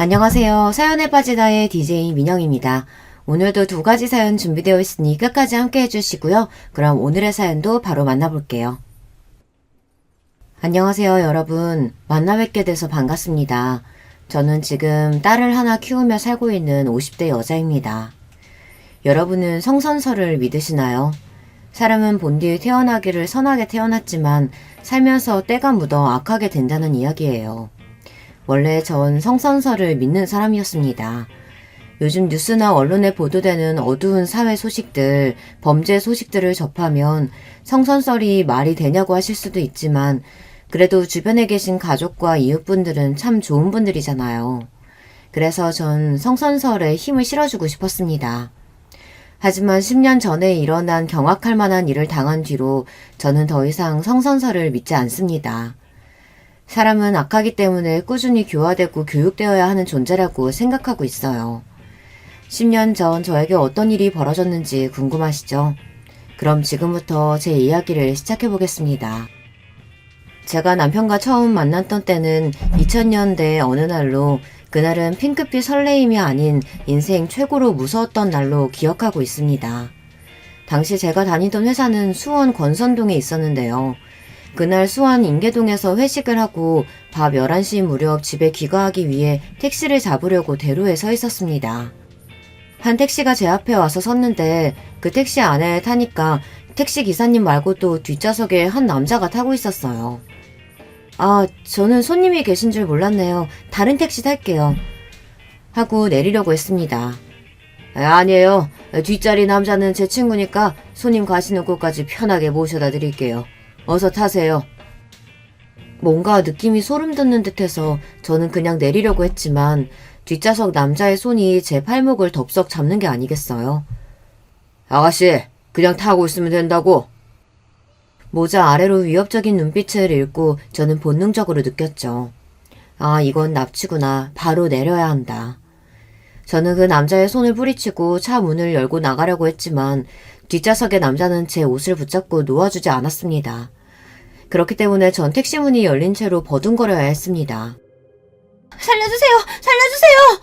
안녕하세요. 사연에 빠지다의 DJ 민영입니다. 오늘도 두 가지 사연 준비되어 있으니 끝까지 함께 해주시고요. 그럼 오늘의 사연도 바로 만나볼게요. 안녕하세요, 여러분. 만나 뵙게 돼서 반갑습니다. 저는 지금 딸을 하나 키우며 살고 있는 50대 여자입니다. 여러분은 성선설을 믿으시나요? 사람은 본디 태어나기를 선하게 태어났지만 살면서 때가 묻어 악하게 된다는 이야기예요. 원래 전 성선설을 믿는 사람이었습니다. 요즘 뉴스나 언론에 보도되는 어두운 사회 소식들, 범죄 소식들을 접하면 성선설이 말이 되냐고 하실 수도 있지만 그래도 주변에 계신 가족과 이웃분들은 참 좋은 분들이잖아요. 그래서 전 성선설에 힘을 실어주고 싶었습니다. 하지만 10년 전에 일어난 경악할 만한 일을 당한 뒤로 저는 더 이상 성선설을 믿지 않습니다. 사람은 악하기 때문에 꾸준히 교화되고 교육되어야 하는 존재라고 생각하고 있어요. 10년 전 저에게 어떤 일이 벌어졌는지 궁금하시죠? 그럼 지금부터 제 이야기를 시작해보겠습니다. 제가 남편과 처음 만났던 때는 2000년대 어느 날로 그날은 핑크빛 설레임이 아닌 인생 최고로 무서웠던 날로 기억하고 있습니다. 당시 제가 다니던 회사는 수원 권선동에 있었는데요. 그날 수원 인계동에서 회식을 하고 밤 11시 무렵 집에 귀가하기 위해 택시를 잡으려고 대로에 서 있었습니다. 한 택시가 제 앞에 와서 섰는데 그 택시 안에 타니까 택시 기사님 말고도 뒷좌석에 한 남자가 타고 있었어요. 저는 손님이 계신 줄 몰랐네요. 다른 택시 탈게요. 하고 내리려고 했습니다. 아니에요. 뒷자리 남자는 제 친구니까 손님 가시는 곳까지 편하게 모셔다 드릴게요. 어서 타세요. 뭔가 느낌이 소름 돋는 듯해서 저는 그냥 내리려고 했지만 뒷좌석 남자의 손이 제 팔목을 덥석 잡는 게 아니겠어요? 아가씨, 그냥 타고 있으면 된다고. 모자 아래로 위협적인 눈빛을 읽고 저는 본능적으로 느꼈죠. 이건 납치구나. 바로 내려야 한다. 저는 그 남자의 손을 뿌리치고 차 문을 열고 나가려고 했지만 뒷좌석의 남자는 제 옷을 붙잡고 놓아주지 않았습니다. 그렇기 때문에 전 택시 문이 열린 채로 버둥거려야 했습니다. 살려주세요! 살려주세요!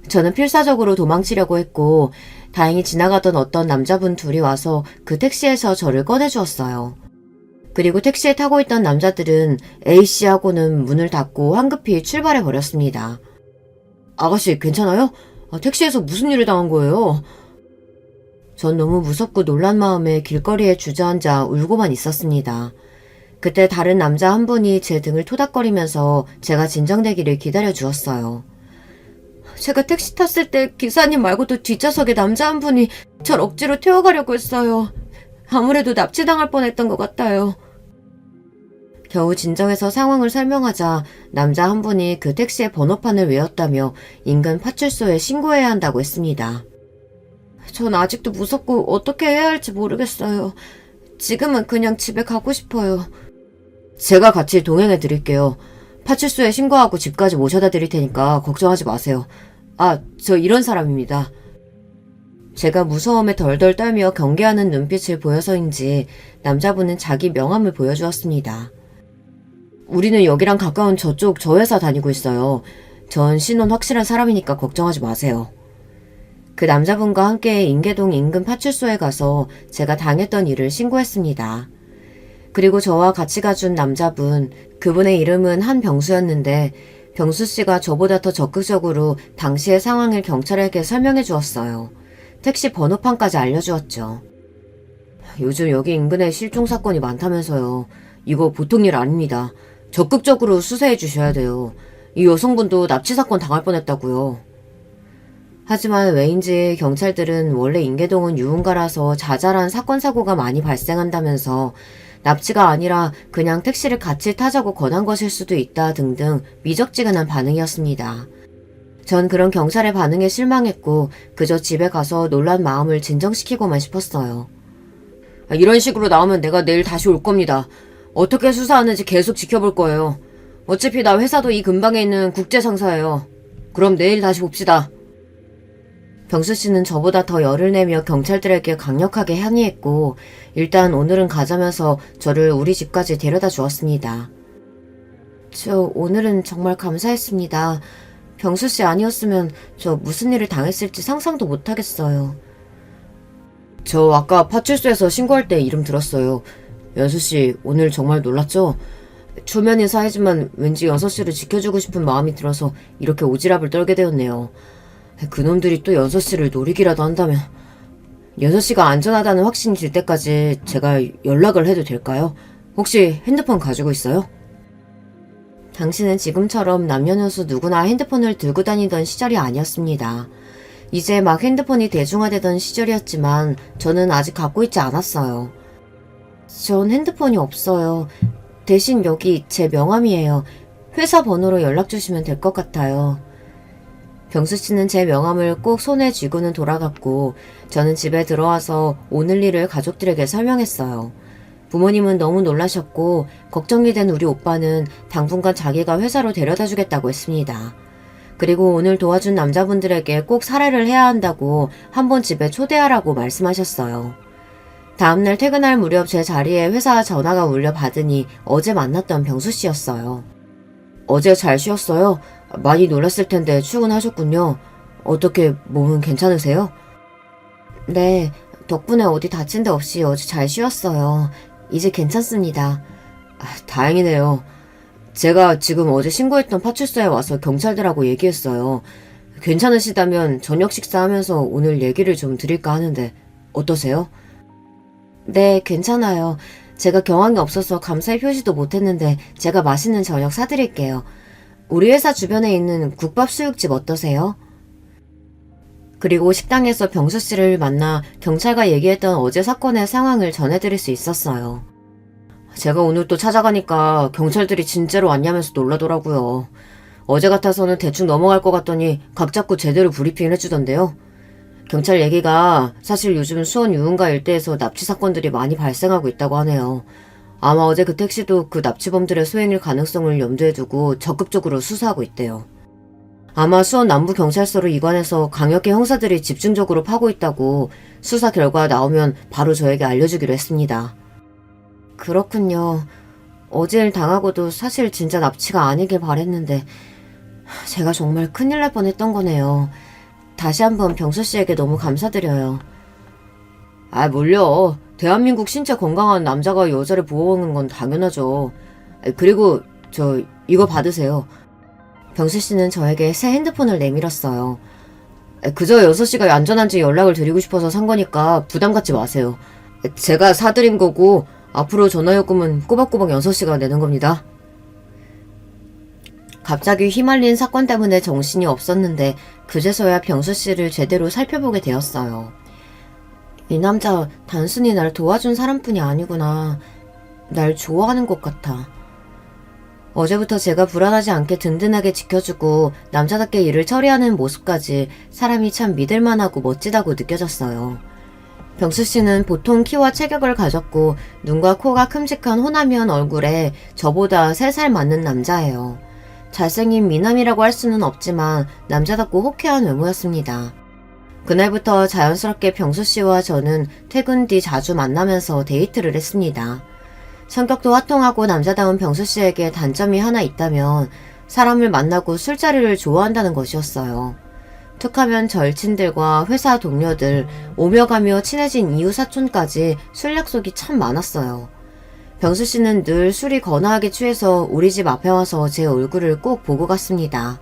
저는 필사적으로 도망치려고 했고 다행히 지나가던 어떤 남자분 둘이 와서 그 택시에서 저를 꺼내주었어요. 그리고 택시에 타고 있던 남자들은 A씨 하고는 문을 닫고 황급히 출발해버렸습니다. 아가씨 괜찮아요? 택시에서 무슨 일을 당한 거예요? 전 너무 무섭고 놀란 마음에 길거리에 주저앉아 울고만 있었습니다. 그때 다른 남자 한 분이 제 등을 토닥거리면서 제가 진정되기를 기다려 주었어요. 제가 택시 탔을 때 기사님 말고도 뒷좌석에 남자 한 분이 절 억지로 태워가려고 했어요. 아무래도 납치당할 뻔했던 것 같아요. 겨우 진정해서 상황을 설명하자 남자 한 분이 그 택시의 번호판을 외웠다며 인근 파출소에 신고해야 한다고 했습니다. 전 아직도 무섭고 어떻게 해야 할지 모르겠어요. 지금은 그냥 집에 가고 싶어요. 제가 같이 동행해 드릴게요. 파출소에 신고하고 집까지 모셔다 드릴 테니까 걱정하지 마세요. 저 이런 사람입니다. 제가 무서움에 덜덜 떨며 경계하는 눈빛을 보여서인지 남자분은 자기 명함을 보여주었습니다. 우리는 여기랑 가까운 저쪽 저 회사 다니고 있어요. 전 신원 확실한 사람이니까 걱정하지 마세요. 그 남자분과 함께 인계동 인근 파출소에 가서 제가 당했던 일을 신고했습니다. 그리고 저와 같이 가준 남자분, 그분의 이름은 한병수였는데 병수씨가 저보다 더 적극적으로 당시의 상황을 경찰에게 설명해 주었어요. 택시 번호판까지 알려주었죠. 요즘 여기 인근에 실종 사건이 많다면서요. 이거 보통 일 아닙니다. 적극적으로 수사해 주셔야 돼요. 이 여성분도 납치 사건 당할 뻔했다고요. 하지만 왜인지 경찰들은 원래 인계동은 유흥가라서 자잘한 사건 사고가 많이 발생한다면서 납치가 아니라 그냥 택시를 같이 타자고 권한 것일 수도 있다 등등 미적지근한 반응이었습니다. 전 그런 경찰의 반응에 실망했고 그저 집에 가서 놀란 마음을 진정시키고만 싶었어요. 이런 식으로 나오면 내가 내일 다시 올 겁니다. 어떻게 수사하는지 계속 지켜볼 거예요. 어차피 나 회사도 이 근방에 있는 국제상사예요. 그럼 내일 다시 봅시다. 병수씨는 저보다 더 열을 내며 경찰들에게 강력하게 항의했고 일단 오늘은 가자면서 저를 우리 집까지 데려다 주었습니다. 저 오늘은 정말 감사했습니다. 병수 씨 아니었으면 저 무슨 일을 당했을지 상상도 못하겠어요. 저 아까 파출소에서 신고할 때 이름 들었어요. 연수 씨 오늘 정말 놀랐죠? 초면인 사이지만 왠지 연서 씨를 지켜주고 싶은 마음이 들어서 이렇게 오지랖을 떨게 되었네요. 그놈들이 또 연서 씨를 노리기라도 한다면 연서 씨가 안전하다는 확신이 들 때까지 제가 연락을 해도 될까요? 혹시 핸드폰 가지고 있어요? 당신은 지금처럼 남녀노소 누구나 핸드폰을 들고 다니던 시절이 아니었습니다. 이제 막 핸드폰이 대중화되던 시절이었지만 저는 아직 갖고 있지 않았어요. 전 핸드폰이 없어요. 대신 여기 제 명함이에요. 회사 번호로 연락 주시면 될 것 같아요. 병수 씨는 제 명함을 꼭 손에 쥐고는 돌아갔고 저는 집에 들어와서 오늘 일을 가족들에게 설명했어요. 부모님은 너무 놀라셨고 걱정이 된 우리 오빠는 당분간 자기가 회사로 데려다 주겠다고 했습니다. 그리고 오늘 도와준 남자분들에게 꼭 사례를 해야 한다고 한번 집에 초대하라고 말씀하셨어요. 다음날 퇴근할 무렵 제 자리에 회사 전화가 울려 받으니 어제 만났던 병수 씨였어요. 어제 잘 쉬었어요? 많이 놀랐을 텐데 출근하셨군요. 어떻게 몸은 괜찮으세요? 네, 덕분에 어디 다친 데 없이 어제 잘 쉬었어요. 이제 괜찮습니다. 다행이네요. 제가 지금 어제 신고했던 파출소에 와서 경찰들하고 얘기했어요. 괜찮으시다면 저녁 식사하면서 오늘 얘기를 좀 드릴까 하는데 어떠세요? 네, 괜찮아요. 제가 경황이 없어서 감사의 표시도 못했는데 제가 맛있는 저녁 사드릴게요. 우리 회사 주변에 있는 국밥 수육집 어떠세요? 그리고 식당에서 병수 씨를 만나 경찰과 얘기했던 어제 사건의 상황을 전해드릴 수 있었어요. 제가 오늘 또 찾아가니까 경찰들이 진짜로 왔냐면서 놀라더라고요. 어제 같아서는 대충 넘어갈 것 같더니 각 잡고 제대로 브리핑을 해주던데요. 경찰 얘기가 사실 요즘 수원 유흥가 일대에서 납치 사건들이 많이 발생하고 있다고 하네요. 아마 어제 그 택시도 그 납치범들의 소행일 가능성을 염두에 두고 적극적으로 수사하고 있대요. 아마 수원 남부경찰서로 이관해서 강력히 형사들이 집중적으로 파고 있다고 수사 결과 나오면 바로 저에게 알려주기로 했습니다. 그렇군요. 어제 일 당하고도 사실 진짜 납치가 아니길 바랬는데 제가 정말 큰일 날 뻔했던 거네요. 다시 한번 병수 씨에게 너무 감사드려요. 뭘요. 대한민국 신체 건강한 남자가 여자를 보호하는 건 당연하죠. 그리고 이거 받으세요. 병수 씨는 저에게 새 핸드폰을 내밀었어요. 그저 여섯 씨가 안전한지 연락을 드리고 싶어서 산 거니까 부담 갖지 마세요. 제가 사드린 거고 앞으로 전화요금은 꼬박꼬박 여섯 씨가 내는 겁니다. 갑자기 휘말린 사건 때문에 정신이 없었는데 그제서야 병수 씨를 제대로 살펴보게 되었어요. 이 남자 단순히 날 도와준 사람뿐이 아니구나. 날 좋아하는 것 같아. 어제부터 제가 불안하지 않게 든든하게 지켜주고 남자답게 일을 처리하는 모습까지 사람이 참 믿을만하고 멋지다고 느껴졌어요. 병수 씨는 보통 키와 체격을 가졌고 눈과 코가 큼직한 호남이한 얼굴에 저보다 3살 많은 남자예요. 잘생긴 미남이라고 할 수는 없지만 남자답고 호쾌한 외모였습니다. 그날부터 자연스럽게 병수 씨와 저는 퇴근 뒤 자주 만나면서 데이트를 했습니다. 성격도 화통하고 남자다운 병수 씨에게 단점이 하나 있다면 사람을 만나고 술자리를 좋아한다는 것이었어요. 툭하면 절친들과 회사 동료들, 오며 가며 친해진 이웃 사촌까지 술 약속이 참 많았어요. 병수 씨는 늘 술이 거나하게 취해서 우리 집 앞에 와서 제 얼굴을 꼭 보고 갔습니다.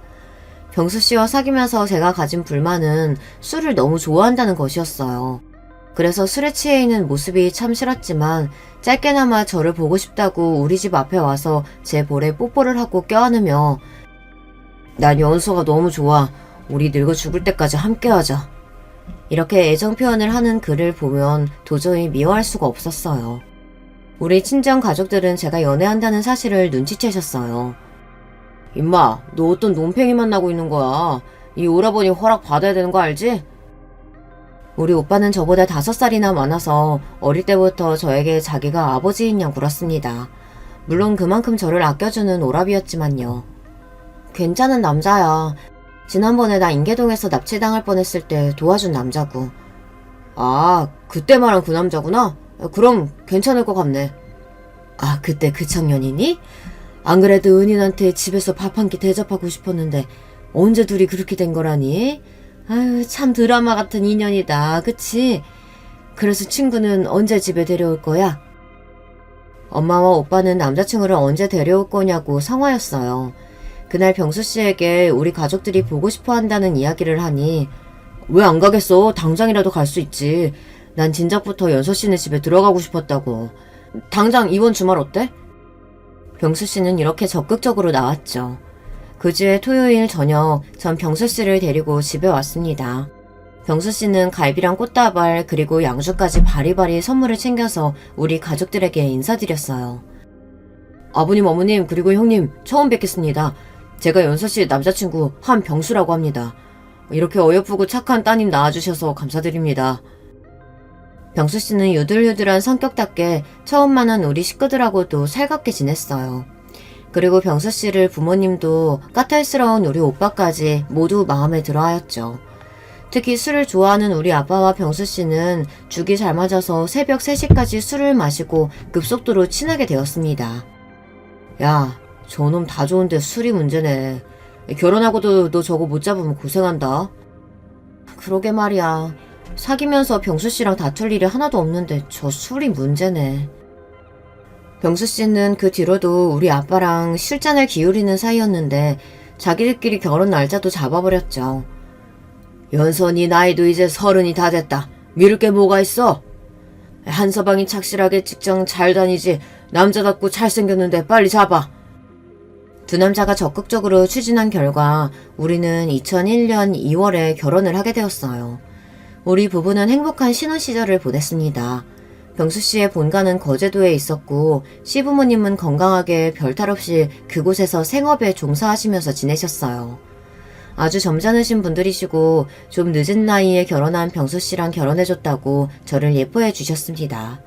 병수 씨와 사귀면서 제가 가진 불만은 술을 너무 좋아한다는 것이었어요. 그래서 술에 취해 있는 모습이 참 싫었지만 짧게나마 저를 보고 싶다고 우리 집 앞에 와서 제 볼에 뽀뽀를 하고 껴안으며 난 연수가 너무 좋아. 우리 늙어 죽을 때까지 함께하자. 이렇게 애정 표현을 하는 그를 보면 도저히 미워할 수가 없었어요. 우리 친정 가족들은 제가 연애한다는 사실을 눈치채셨어요. 임마, 너 어떤 논팽이 만나고 있는 거야. 이 오라버니 허락 받아야 되는 거 알지? 우리 오빠는 저보다 5살이나 많아서 어릴 때부터 저에게 자기가 아버지인 양 굴었습니다. 물론 그만큼 저를 아껴주는 오라비였지만요. 괜찮은 남자야. 지난번에 나 인계동에서 납치당할 뻔했을 때 도와준 남자고. 아, 그때 말한 그 남자구나? 그럼 괜찮을 것 같네. 아, 그때 그 청년이니? 안 그래도 은인한테 집에서 밥 한 끼 대접하고 싶었는데 언제 둘이 그렇게 된 거라니? 아유, 참 드라마 같은 인연이다. 그치? 그래서 친구는 언제 집에 데려올 거야? 엄마와 오빠는 남자친구를 언제 데려올 거냐고 성화였어요. 그날 병수 씨에게 우리 가족들이 보고 싶어 한다는 이야기를 하니 왜 안 가겠어? 당장이라도 갈 수 있지. 난 진작부터 연서 씨네 집에 들어가고 싶었다고. 당장 이번 주말 어때? 병수 씨는 이렇게 적극적으로 나왔죠. 그 주의 토요일 저녁 전 병수 씨를 데리고 집에 왔습니다. 병수 씨는 갈비랑 꽃다발 그리고 양주까지 바리바리 선물을 챙겨서 우리 가족들에게 인사드렸어요. 아버님, 어머님, 그리고 형님 처음 뵙겠습니다. 제가 연서 씨 남자친구 한병수라고 합니다. 이렇게 어여쁘고 착한 따님 낳아주셔서 감사드립니다. 병수 씨는 유들유들한 성격답게 처음 만난 우리 식구들하고도 살갑게 지냈어요. 그리고 병수 씨를 부모님도 까탈스러운 우리 오빠까지 모두 마음에 들어하였죠. 특히 술을 좋아하는 우리 아빠와 병수 씨는 죽이 잘 맞아서 새벽 3시까지 술을 마시고 급속도로 친하게 되었습니다. 야, 저놈 다 좋은데 술이 문제네. 결혼하고도 너 저거 못 잡으면 고생한다. 그러게 말이야. 사귀면서 병수 씨랑 다툴 일이 하나도 없는데 저 술이 문제네. 병수 씨는 그 뒤로도 우리 아빠랑 술잔을 기울이는 사이였는데 자기들끼리 결혼 날짜도 잡아버렸죠. 연선이 나이도 이제 30이 다 됐다. 미룰 게 뭐가 있어? 한서방이 착실하게 직장 잘 다니지. 남자답고 잘생겼는데 빨리 잡아. 두 남자가 적극적으로 추진한 결과 우리는 2001년 2월에 결혼을 하게 되었어요. 우리 부부는 행복한 신혼 시절을 보냈습니다. 병수 씨의 본가는 거제도에 있었고 시부모님은 건강하게 별탈 없이 그곳에서 생업에 종사하시면서 지내셨어요. 아주 점잖으신 분들이시고 좀 늦은 나이에 결혼한 병수 씨랑 결혼해줬다고 저를 예뻐해 주셨습니다.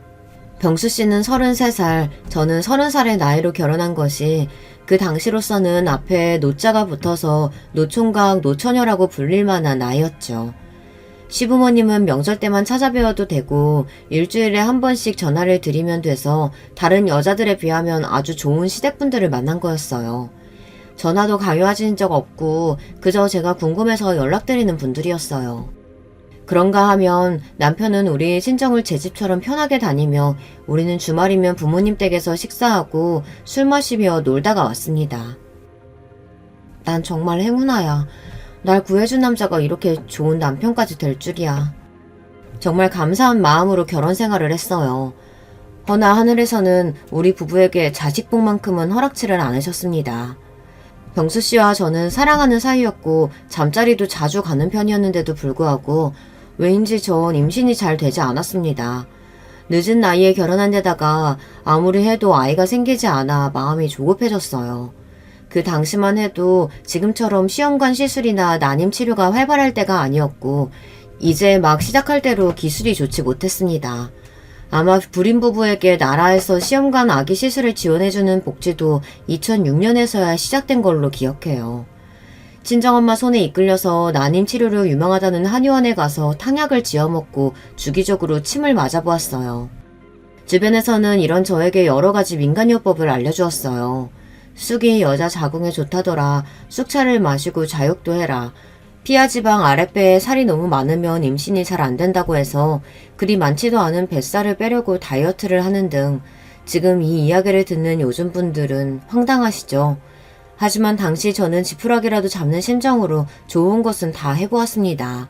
병수 씨는 33살, 저는 30살의 나이로 결혼한 것이 그 당시로서는 앞에 노자가 붙어서 노총각, 노처녀라고 불릴 만한 나이였죠. 시부모님은 명절 때만 찾아뵈어도 되고 일주일에 한 번씩 전화를 드리면 돼서 다른 여자들에 비하면 아주 좋은 시댁분들을 만난 거였어요. 전화도 강요하신 적 없고 그저 제가 궁금해서 연락드리는 분들이었어요. 그런가 하면 남편은 우리 친정을 제 집처럼 편하게 다니며 우리는 주말이면 부모님 댁에서 식사하고 술 마시며 놀다가 왔습니다. 난 정말 행운아야. 날 구해준 남자가 이렇게 좋은 남편까지 될 줄이야. 정말 감사한 마음으로 결혼 생활을 했어요. 허나 하늘에서는 우리 부부에게 자식복만큼은 허락치를 않으셨습니다. 병수 씨와 저는 사랑하는 사이였고 잠자리도 자주 가는 편이었는데도 불구하고 왜인지 전 임신이 잘 되지 않았습니다. 늦은 나이에 결혼한 데다가 아무리 해도 아이가 생기지 않아 마음이 조급해졌어요. 그 당시만 해도 지금처럼 시험관 시술이나 난임 치료가 활발할 때가 아니었고 이제 막 시작할 대로 기술이 좋지 못했습니다. 아마 불임 부부에게 나라에서 시험관 아기 시술을 지원해주는 복지도 2006년에서야 시작된 걸로 기억해요. 친정엄마 손에 이끌려서 난임 치료로 유명하다는 한의원에 가서 탕약을 지어먹고 주기적으로 침을 맞아보았어요. 주변에서는 이런 저에게 여러 가지 민간요법을 알려주었어요. 쑥이 여자 자궁에 좋다더라. 쑥차를 마시고 자욕도 해라. 피하지방 아랫배에 살이 너무 많으면 임신이 잘 안 된다고 해서 그리 많지도 않은 뱃살을 빼려고 다이어트를 하는 등 지금 이 이야기를 듣는 요즘 분들은 황당하시죠. 하지만 당시 저는 지푸라기라도 잡는 심정으로 좋은 것은 다 해보았습니다.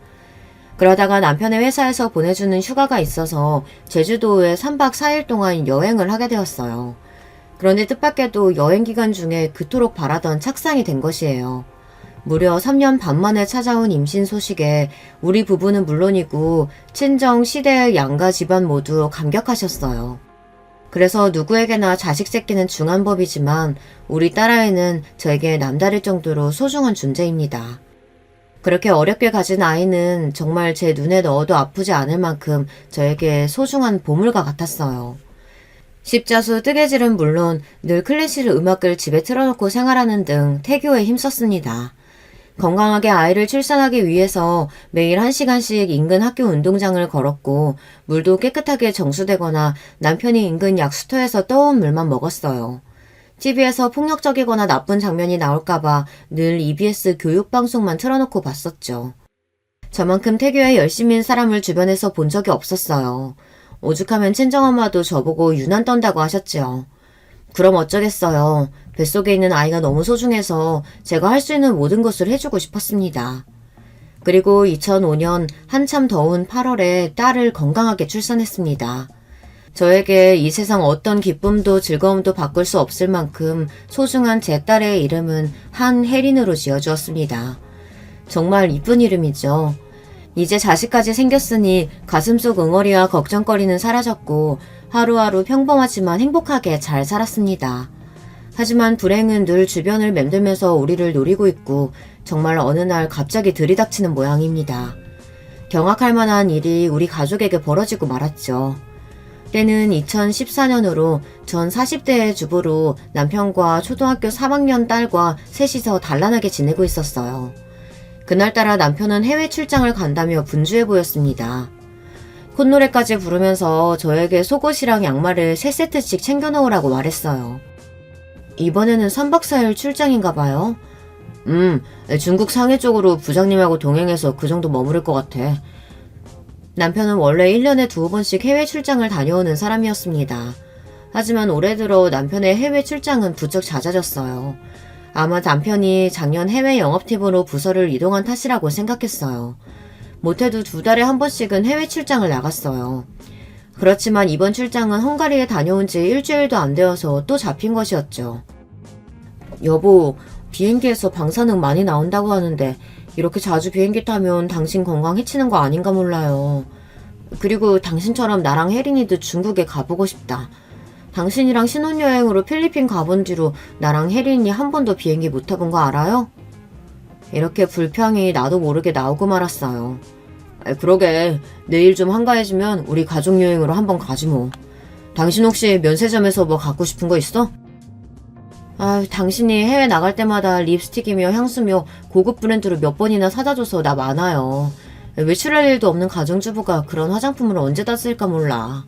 그러다가 남편의 회사에서 보내주는 휴가가 있어서 제주도에 3박 4일 동안 여행을 하게 되었어요. 그런데 뜻밖에도 여행 기간 중에 그토록 바라던 착상이 된 것이에요. 무려 3년 반 만에 찾아온 임신 소식에 우리 부부는 물론이고 친정, 시댁, 양가 집안 모두 감격하셨어요. 그래서 누구에게나 자식 새끼는 중한 법이지만 우리 딸아이는 저에게 남다를 정도로 소중한 존재입니다. 그렇게 어렵게 가진 아이는 정말 제 눈에 넣어도 아프지 않을 만큼 저에게 소중한 보물과 같았어요. 십자수 뜨개질은 물론 늘 클래식 음악을 집에 틀어놓고 생활하는 등 태교에 힘썼습니다. 건강하게 아이를 출산하기 위해서 매일 1시간씩 인근 학교 운동장을 걸었고 물도 깨끗하게 정수되거나 남편이 인근 약수터에서 떠온 물만 먹었어요. TV에서 폭력적이거나 나쁜 장면이 나올까봐 늘 EBS 교육방송만 틀어놓고 봤었죠. 저만큼 태교에 열심인 사람을 주변에서 본 적이 없었어요. 오죽하면 친정엄마도 저보고 유난 떤다고 하셨죠. 그럼 어쩌겠어요. 뱃속에 있는 아이가 너무 소중해서 제가 할 수 있는 모든 것을 해주고 싶었습니다. 그리고 2005년 한참 더운 8월에 딸을 건강하게 출산했습니다. 저에게 이 세상 어떤 기쁨도 즐거움도 바꿀 수 없을 만큼 소중한 제 딸의 이름은 한혜린으로 지어주었습니다. 정말 이쁜 이름이죠. 이제 자식까지 생겼으니 가슴속 응어리와 걱정거리는 사라졌고 하루하루 평범하지만 행복하게 잘 살았습니다. 하지만 불행은 늘 주변을 맴돌면서 우리를 노리고 있고 정말 어느 날 갑자기 들이닥치는 모양입니다. 경악할 만한 일이 우리 가족에게 벌어지고 말았죠. 때는 2014년으로 전 40대의 주부로 남편과 초등학교 3학년 딸과 셋이서 단란하게 지내고 있었어요. 그날따라 남편은 해외 출장을 간다며 분주해 보였습니다. 콧노래까지 부르면서 저에게 속옷이랑 양말을 3세트씩 챙겨놓으라고 말했어요. 이번에는 3박 4일 출장인가 봐요. 중국 상해 쪽으로 부장님하고 동행해서 그 정도 머무를 것 같아. 남편은 원래 1년에 2번씩 해외 출장을 다녀오는 사람이었습니다. 하지만 올해 들어 남편의 해외 출장은 부쩍 잦아졌어요. 아마 남편이 작년 해외 영업팀으로 부서를 이동한 탓이라고 생각했어요. 못해도 2달에 한 번씩은 해외 출장을 나갔어요. 그렇지만 이번 출장은 헝가리에 다녀온 지 일주일도 안 되어서 또 잡힌 것이었죠. 여보, 비행기에서 방사능 많이 나온다고 하는데 이렇게 자주 비행기 타면 당신 건강 해치는 거 아닌가 몰라요. 그리고 당신처럼 나랑 혜린이도 중국에 가보고 싶다. 당신이랑 신혼여행으로 필리핀 가본 뒤로 나랑 혜린이 한 번도 비행기 못 타본 거 알아요? 이렇게 불평이 나도 모르게 나오고 말았어요. 그러게, 내일 좀 한가해지면 우리 가족여행으로 한번 가지 뭐. 당신 혹시 면세점에서 뭐 갖고 싶은 거 있어? 당신이 해외 나갈 때마다 립스틱이며 향수며 고급 브랜드로 몇 번이나 사다 줘서 나 많아요. 외출할 일도 없는 가정주부가 그런 화장품을 언제 다 쓸까 몰라.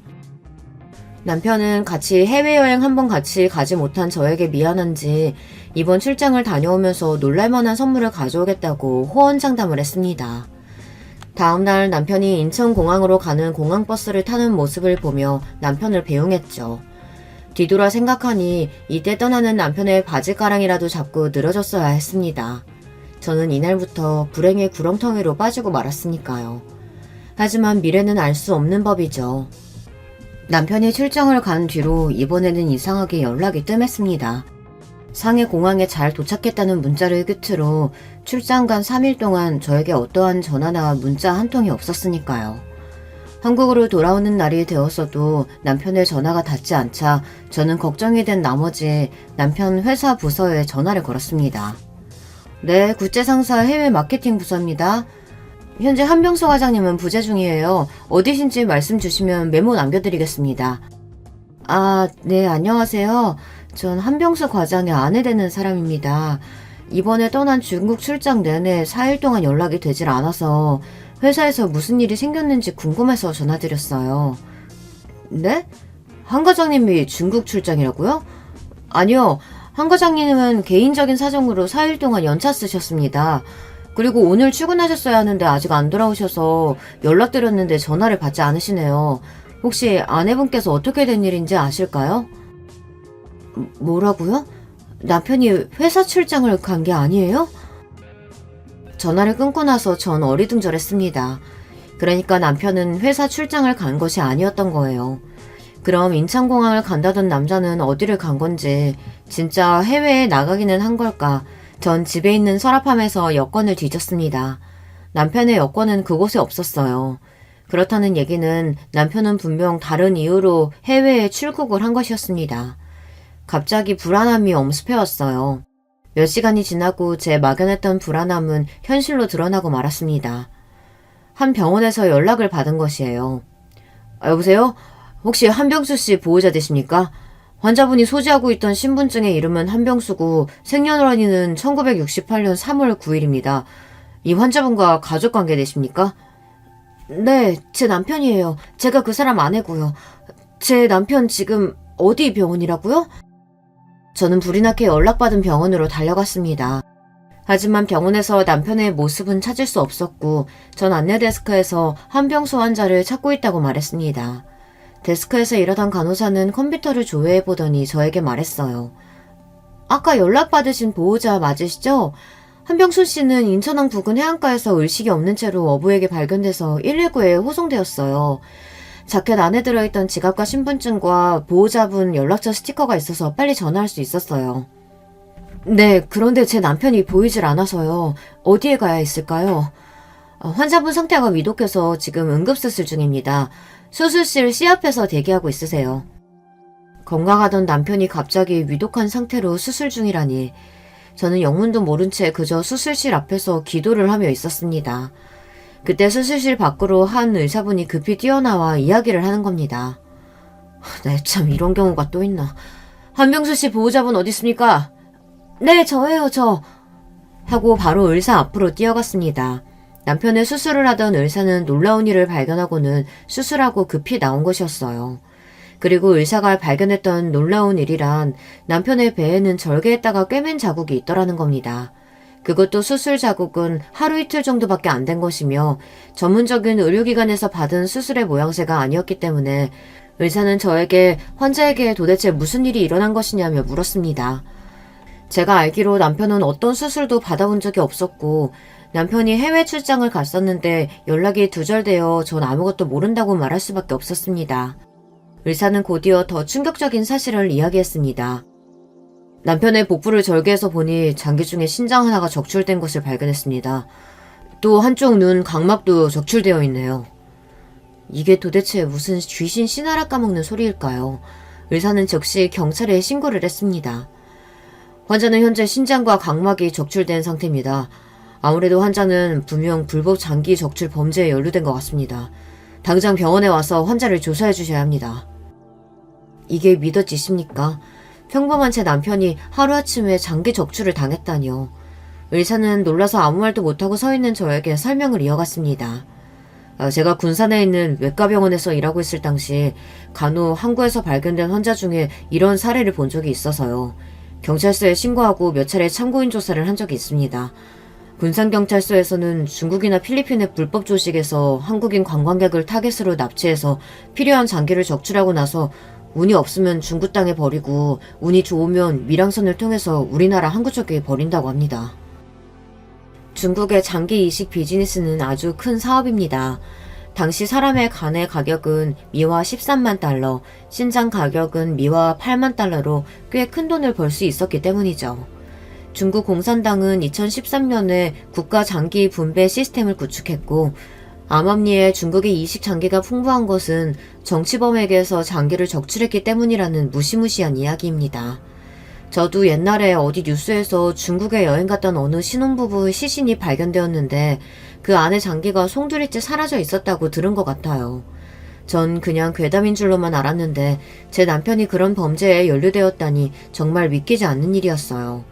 남편은 같이 해외여행 한번 같이 가지 못한 저에게 미안한지 이번 출장을 다녀오면서 놀랄만한 선물을 가져오겠다고 호언장담을 했습니다. 다음날 남편이 인천공항으로 가는 공항버스를 타는 모습을 보며 남편을 배웅했죠. 뒤돌아 생각하니 이때 떠나는 남편의 바지가랑이라도 잡고 늘어졌어야 했습니다. 저는 이날부터 불행의 구렁텅이로 빠지고 말았으니까요. 하지만 미래는 알 수 없는 법이죠. 남편이 출장을 간 뒤로 이번에는 이상하게 연락이 뜸했습니다. 상해 공항에 잘 도착했다는 문자를 끝으로 출장 간 3일 동안 저에게 어떠한 전화나 문자 한 통이 없었으니까요. 한국으로 돌아오는 날이 되었어도 남편의 전화가 닿지 않자 저는 걱정이 된 나머지 남편 회사 부서에 전화를 걸었습니다. 네, 국제상사 해외 마케팅 부서입니다. 현재 한병수 과장님은 부재 중이에요. 어디신지 말씀 주시면 메모 남겨드리겠습니다. 네, 안녕하세요. 전 한병수 과장의 아내 되는 사람입니다. 이번에 떠난 중국 출장 내내 4일 동안 연락이 되질 않아서 회사에서 무슨 일이 생겼는지 궁금해서 전화드렸어요. 네? 한 과장님이 중국 출장이라고요? 아니요. 한 과장님은 개인적인 사정으로 4일 동안 연차 쓰셨습니다. 그리고 오늘 출근하셨어야 하는데 아직 안 돌아오셔서 연락드렸는데 전화를 받지 않으시네요. 혹시 아내분께서 어떻게 된 일인지 아실까요? 뭐라고요? 남편이 회사 출장을 간 게 아니에요? 전화를 끊고 나서 전 어리둥절했습니다. 그러니까 남편은 회사 출장을 간 것이 아니었던 거예요. 그럼 인천공항을 간다던 남자는 어디를 간 건지, 진짜 해외에 나가기는 한 걸까? 전 집에 있는 서랍함에서 여권을 뒤졌습니다. 남편의 여권은 그곳에 없었어요. 그렇다는 얘기는 남편은 분명 다른 이유로 해외에 출국을 한 것이었습니다. 갑자기 불안함이 엄습해왔어요. 몇 시간이 지나고 제 막연했던 불안함은 현실로 드러나고 말았습니다. 한 병원에서 연락을 받은 것이에요. 여보세요? 혹시 한병수 씨 보호자 되십니까? 환자분이 소지하고 있던 신분증의 이름은 한병수고 생년월일은 1968년 3월 9일입니다. 이 환자분과 가족관계 되십니까? 네, 제 남편이에요. 제가 그 사람 아내고요. 제 남편 지금 어디 병원이라고요? 저는 불이 나게 연락받은 병원으로 달려갔습니다. 하지만 병원에서 남편의 모습은 찾을 수 없었고 전 안내 데스크에서 한병수 환자를 찾고 있다고 말했습니다. 데스크에서 일하던 간호사는 컴퓨터를 조회해보더니 저에게 말했어요. 아까 연락받으신 보호자 맞으시죠? 한병수 씨는 인천항 부근 해안가에서 의식이 없는 채로 어부에게 발견돼서 119에 호송되었어요. 자켓 안에 들어있던 지갑과 신분증과 보호자분 연락처 스티커가 있어서 빨리 전화할 수 있었어요. 네, 그런데 제 남편이 보이질 않아서요. 어디에 가야 했을까요? 환자분 상태가 위독해서 지금 응급수술 중입니다. 수술실 C 앞에서 대기하고 있으세요. 건강하던 남편이 갑자기 위독한 상태로 수술 중이라니. 저는 영문도 모른 채 그저 수술실 앞에서 기도를 하며 있었습니다. 그때 수술실 밖으로 한 의사분이 급히 뛰어나와 이야기를 하는 겁니다. 네, 참 이런 경우가 또 있나. 한병수 씨 보호자분 어디 있습니까? 네, 저예요, 저. 하고 바로 의사 앞으로 뛰어갔습니다. 남편의 수술을 하던 의사는 놀라운 일을 발견하고는 수술하고 급히 나온 것이었어요. 그리고 의사가 발견했던 놀라운 일이란 남편의 배에는 절개했다가 꿰맨 자국이 있더라는 겁니다. 그것도 수술 자국은 하루 이틀 정도밖에 안 된 것이며 전문적인 의료기관에서 받은 수술의 모양새가 아니었기 때문에 의사는 저에게 환자에게 도대체 무슨 일이 일어난 것이냐며 물었습니다. 제가 알기로 남편은 어떤 수술도 받아본 적이 없었고 남편이 해외 출장을 갔었는데 연락이 두절되어 전 아무것도 모른다고 말할 수밖에 없었습니다. 의사는 곧이어 더 충격적인 사실을 이야기했습니다. 남편의 복부를 절개해서 보니 장기 중에 신장 하나가 적출된 것을 발견했습니다. 또 한쪽 눈 각막도 적출되어 있네요. 이게 도대체 무슨 귀신 씨나라 까먹는 소리일까요? 의사는 즉시 경찰에 신고를 했습니다. 환자는 현재 신장과 각막이 적출된 상태입니다. 아무래도 환자는 분명 불법 장기 적출 범죄에 연루된 것 같습니다. 당장 병원에 와서 환자를 조사해 주셔야 합니다. 이게 믿어지십니까? 평범한 제 남편이 하루아침에 장기 적출을 당했다니요. 의사는 놀라서 아무 말도 못하고 서 있는 저에게 설명을 이어갔습니다. 제가 군산에 있는 외과병원에서 일하고 있을 당시 간혹 항구에서 발견된 환자 중에 이런 사례를 본 적이 있어서요. 경찰서에 신고하고 몇 차례 참고인 조사를 한 적이 있습니다. 군산경찰서에서는 중국이나 필리핀의 불법 조직에서 한국인 관광객을 타겟으로 납치해서 필요한 장기를 적출하고 나서 운이 없으면 중국 땅에 버리고 운이 좋으면 밀항선을 통해서 우리나라 항구 쪽에 버린다고 합니다. 중국의 장기 이식 비즈니스는 아주 큰 사업입니다. 당시 사람의 간의 가격은 미화 13만 달러, 신장 가격은 미화 8만 달러로 꽤 큰 돈을 벌 수 있었기 때문이죠. 중국 공산당은 2013년에 국가 장기 분배 시스템을 구축했고 암암리에 중국의 이식 장기가 풍부한 것은 정치범에게서 장기를 적출했기 때문이라는 무시무시한 이야기입니다. 저도 옛날에 어디 뉴스에서 중국에 여행 갔던 어느 신혼부부의 시신이 발견되었는데 그 안에 장기가 송두리째 사라져 있었다고 들은 것 같아요. 전 그냥 괴담인 줄로만 알았는데 제 남편이 그런 범죄에 연루되었다니 정말 믿기지 않는 일이었어요.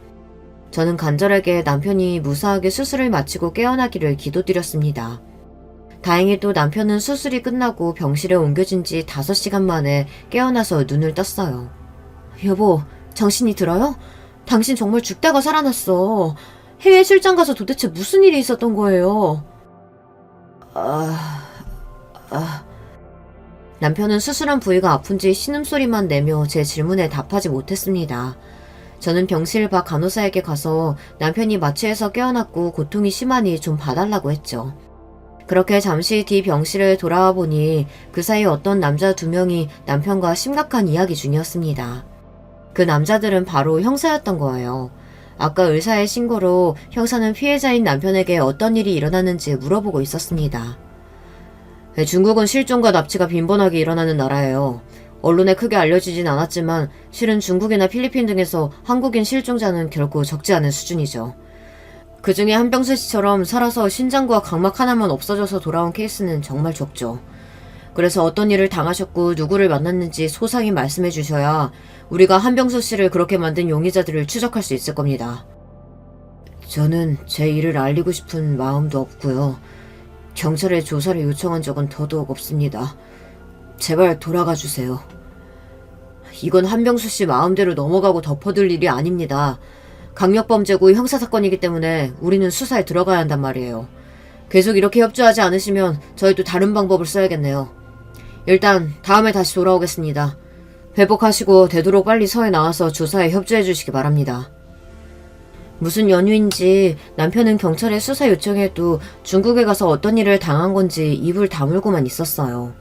저는 간절하게 남편이 무사하게 수술을 마치고 깨어나기를 기도드렸습니다. 다행히도 남편은 수술이 끝나고 병실에 옮겨진 지 5시간 만에 깨어나서 눈을 떴어요. 여보, 정신이 들어요? 당신 정말 죽다가 살아났어. 해외 출장 가서 도대체 무슨 일이 있었던 거예요? 남편은 수술한 부위가 아픈지 신음소리만 내며 제 질문에 답하지 못했습니다. 저는 병실 밖 간호사에게 가서 남편이 마취해서 깨어났고 고통이 심하니 좀 봐달라고 했죠. 그렇게 잠시 뒤 병실에 돌아와 보니 그 사이 어떤 남자 2명이 남편과 심각한 이야기 중이었습니다. 그 남자들은 바로 형사였던 거예요. 아까 의사의 신고로 형사는 피해자인 남편에게 어떤 일이 일어났는지 물어보고 있었습니다. 중국은 실종과 납치가 빈번하게 일어나는 나라예요. 언론에 크게 알려지진 않았지만 실은 중국이나 필리핀 등에서 한국인 실종자는 결코 적지 않은 수준이죠. 그 중에 한병수 씨처럼 살아서 신장과 각막 하나만 없어져서 돌아온 케이스는 정말 적죠. 그래서 어떤 일을 당하셨고 누구를 만났는지 소상히 말씀해 주셔야 우리가 한병수 씨를 그렇게 만든 용의자들을 추적할 수 있을 겁니다. 저는 제 일을 알리고 싶은 마음도 없고요. 경찰에 조사를 요청한 적은 더더욱 없습니다. 제발 돌아가 주세요. 이건 한병수 씨 마음대로 넘어가고 덮어둘 일이 아닙니다. 강력범죄고 형사사건이기 때문에 우리는 수사에 들어가야 한단 말이에요. 계속 이렇게 협조하지 않으시면 저희도 다른 방법을 써야겠네요. 일단 다음에 다시 돌아오겠습니다. 회복하시고 되도록 빨리 서해 나와서 조사에 협조해 주시기 바랍니다. 무슨 연유인지 남편은 경찰에 수사 요청해도 중국에 가서 어떤 일을 당한 건지 입을 다물고만 있었어요.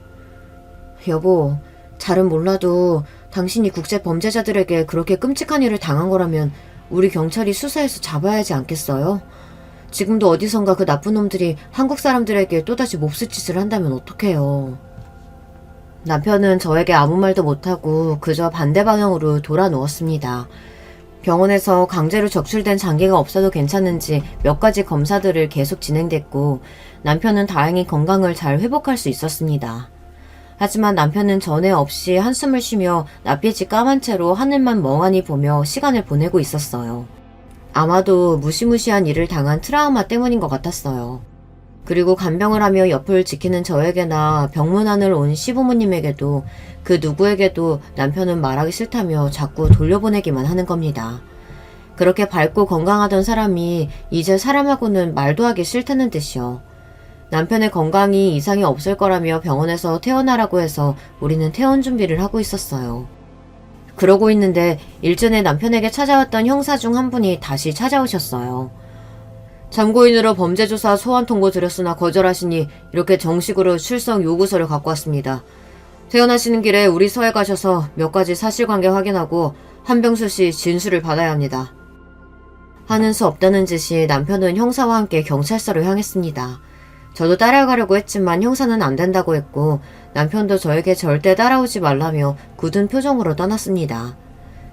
여보, 잘은 몰라도 당신이 국제 범죄자들에게 그렇게 끔찍한 일을 당한 거라면 우리 경찰이 수사해서 잡아야 하지 않겠어요? 지금도 어디선가 그 나쁜 놈들이 한국 사람들에게 또다시 몹쓸 짓을 한다면 어떡해요. 남편은 저에게 아무 말도 못하고 그저 반대 방향으로 돌아 누웠습니다. 병원에서 강제로 적출된 장기가 없어도 괜찮은지 몇 가지 검사들을 계속 진행됐고 남편은 다행히 건강을 잘 회복할 수 있었습니다. 하지만 남편은 전에 없이 한숨을 쉬며 낯빛이 까만 채로 하늘만 멍하니 보며 시간을 보내고 있었어요. 아마도 무시무시한 일을 당한 트라우마 때문인 것 같았어요. 그리고 간병을 하며 옆을 지키는 저에게나 병문안을 온 시부모님에게도 그 누구에게도 남편은 말하기 싫다며 자꾸 돌려보내기만 하는 겁니다. 그렇게 밝고 건강하던 사람이 이제 사람하고는 말도 하기 싫다는 뜻이요. 남편의 건강이 이상이 없을 거라며 병원에서 퇴원하라고 해서 우리는 퇴원 준비를 하고 있었어요. 그러고 있는데 일전에 남편에게 찾아왔던 형사 중 한 분이 다시 찾아오셨어요. 참고인으로 범죄조사 소환 통보 드렸으나 거절하시니 이렇게 정식으로 출석 요구서를 갖고 왔습니다. 퇴원하시는 길에 우리 서해 가셔서 몇 가지 사실관계 확인하고 한병수 씨 진술을 받아야 합니다. 하는 수 없다는 듯이 남편은 형사와 함께 경찰서로 향했습니다. 저도 따라가려고 했지만 형사는 안 된다고 했고 남편도 저에게 절대 따라오지 말라며 굳은 표정으로 떠났습니다.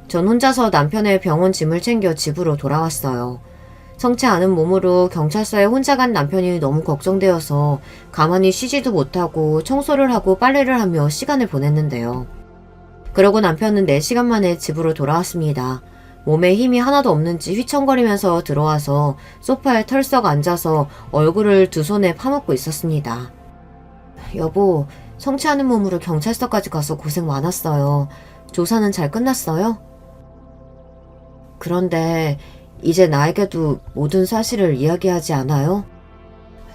전 혼자서 남편의 병원 짐을 챙겨 집으로 돌아왔어요. 성치 않은 몸으로 경찰서에 혼자 간 남편이 너무 걱정되어서 가만히 쉬지도 못하고 청소를 하고 빨래를 하며 시간을 보냈는데요. 그러고 남편은 4시간 만에 집으로 돌아왔습니다. 몸에 힘이 하나도 없는지 휘청거리면서 들어와서 소파에 털썩 앉아서 얼굴을 두 손에 파묻고 있었습니다. 여보, 성치 않은 몸으로 경찰서까지 가서 고생 많았어요. 조사는 잘 끝났어요? 그런데 이제 나에게도 모든 사실을 이야기하지 않아요?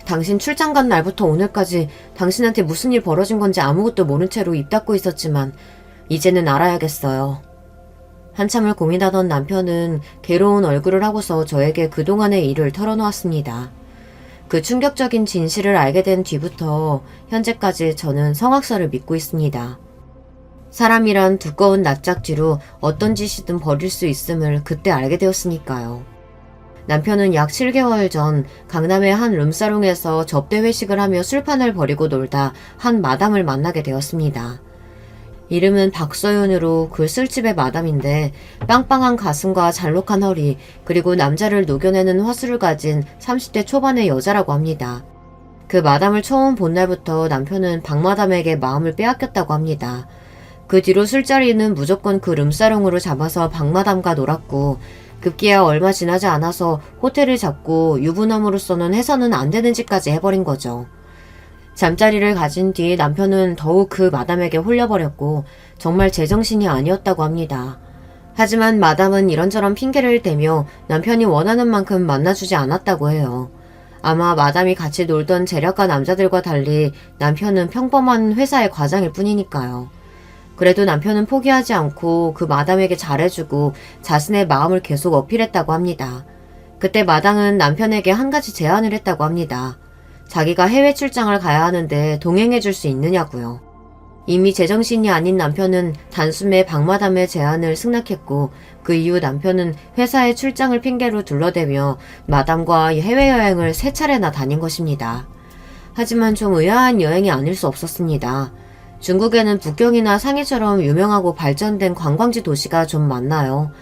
당신 출장 간 날부터 오늘까지 당신한테 무슨 일 벌어진 건지 아무것도 모른 채로 입 닫고 있었지만 이제는 알아야겠어요. 한참을 고민하던 남편은 괴로운 얼굴을 하고서 저에게 그동안의 일을 털어놓았습니다. 그 충격적인 진실을 알게 된 뒤부터 현재까지 저는 성악설을 믿고 있습니다. 사람이란 두꺼운 납작쥐로 어떤 짓이든 벌일 수 있음을 그때 알게 되었으니까요. 남편은 약 7개월 전 강남의 한 룸사롱에서 접대 회식을 하며 술판을 벌이고 놀다 한 마담을 만나게 되었습니다. 이름은 박서윤으로 그 술집의 마담인데 빵빵한 가슴과 잘록한 허리 그리고 남자를 녹여내는 화술을 가진 30대 초반의 여자라고 합니다. 그 마담을 처음 본 날부터 남편은 박마담에게 마음을 빼앗겼다고 합니다. 그 뒤로 술자리는 무조건 그 룸사롱으로 잡아서 박마담과 놀았고 급기야 얼마 지나지 않아서 호텔을 잡고 유부남으로서는 해서는 안 되는 짓까지 해버린 거죠. 잠자리를 가진 뒤 남편은 더욱 그 마담에게 홀려버렸고 정말 제정신이 아니었다고 합니다. 하지만 마담은 이런저런 핑계를 대며 남편이 원하는 만큼 만나주지 않았다고 해요. 아마 마담이 같이 놀던 재력가 남자들과 달리 남편은 평범한 회사의 과장일 뿐이니까요. 그래도 남편은 포기하지 않고 그 마담에게 잘해주고 자신의 마음을 계속 어필했다고 합니다. 그때 마담은 남편에게 한 가지 제안을 했다고 합니다. 자기가 해외 출장을 가야 하는데 동행해줄 수 있느냐고요. 이미 제정신이 아닌 남편은 단숨에 박마담의 제안을 승낙했고 그 이후 남편은 회사의 출장을 핑계로 둘러대며 마담과 해외여행을 3차례나 다닌 것입니다. 하지만 좀 의아한 여행이 아닐 수 없었습니다. 중국에는 북경이나 상해처럼 유명하고 발전된 관광지 도시가 좀 많나요?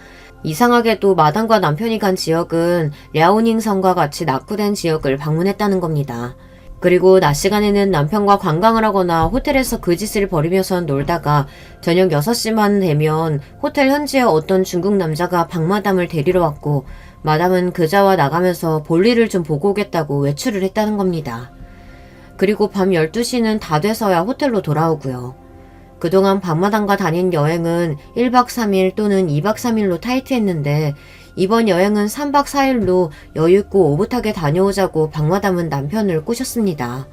이상하게도 마담과 남편이 간 지역은 랴오닝성과 같이 낙후된 지역을 방문했다는 겁니다. 그리고 낮 시간에는 남편과 관광을 하거나 호텔에서 그 짓을 벌이면서 놀다가 저녁 6시만 되면 호텔 현지의 어떤 중국 남자가 박마담을 데리러 왔고 마담은 그자와 나가면서 볼일을 좀 보고 오겠다고 외출을 했다는 겁니다. 그리고 밤 12시는 다 돼서야 호텔로 돌아오고요. 그동안 박마담과 다닌 여행은 1박 3일 또는 2박 3일로 타이트했는데 이번 여행은 3박 4일로 여유있고 오붓하게 다녀오자고 박마담은 남편을 꼬셨습니다.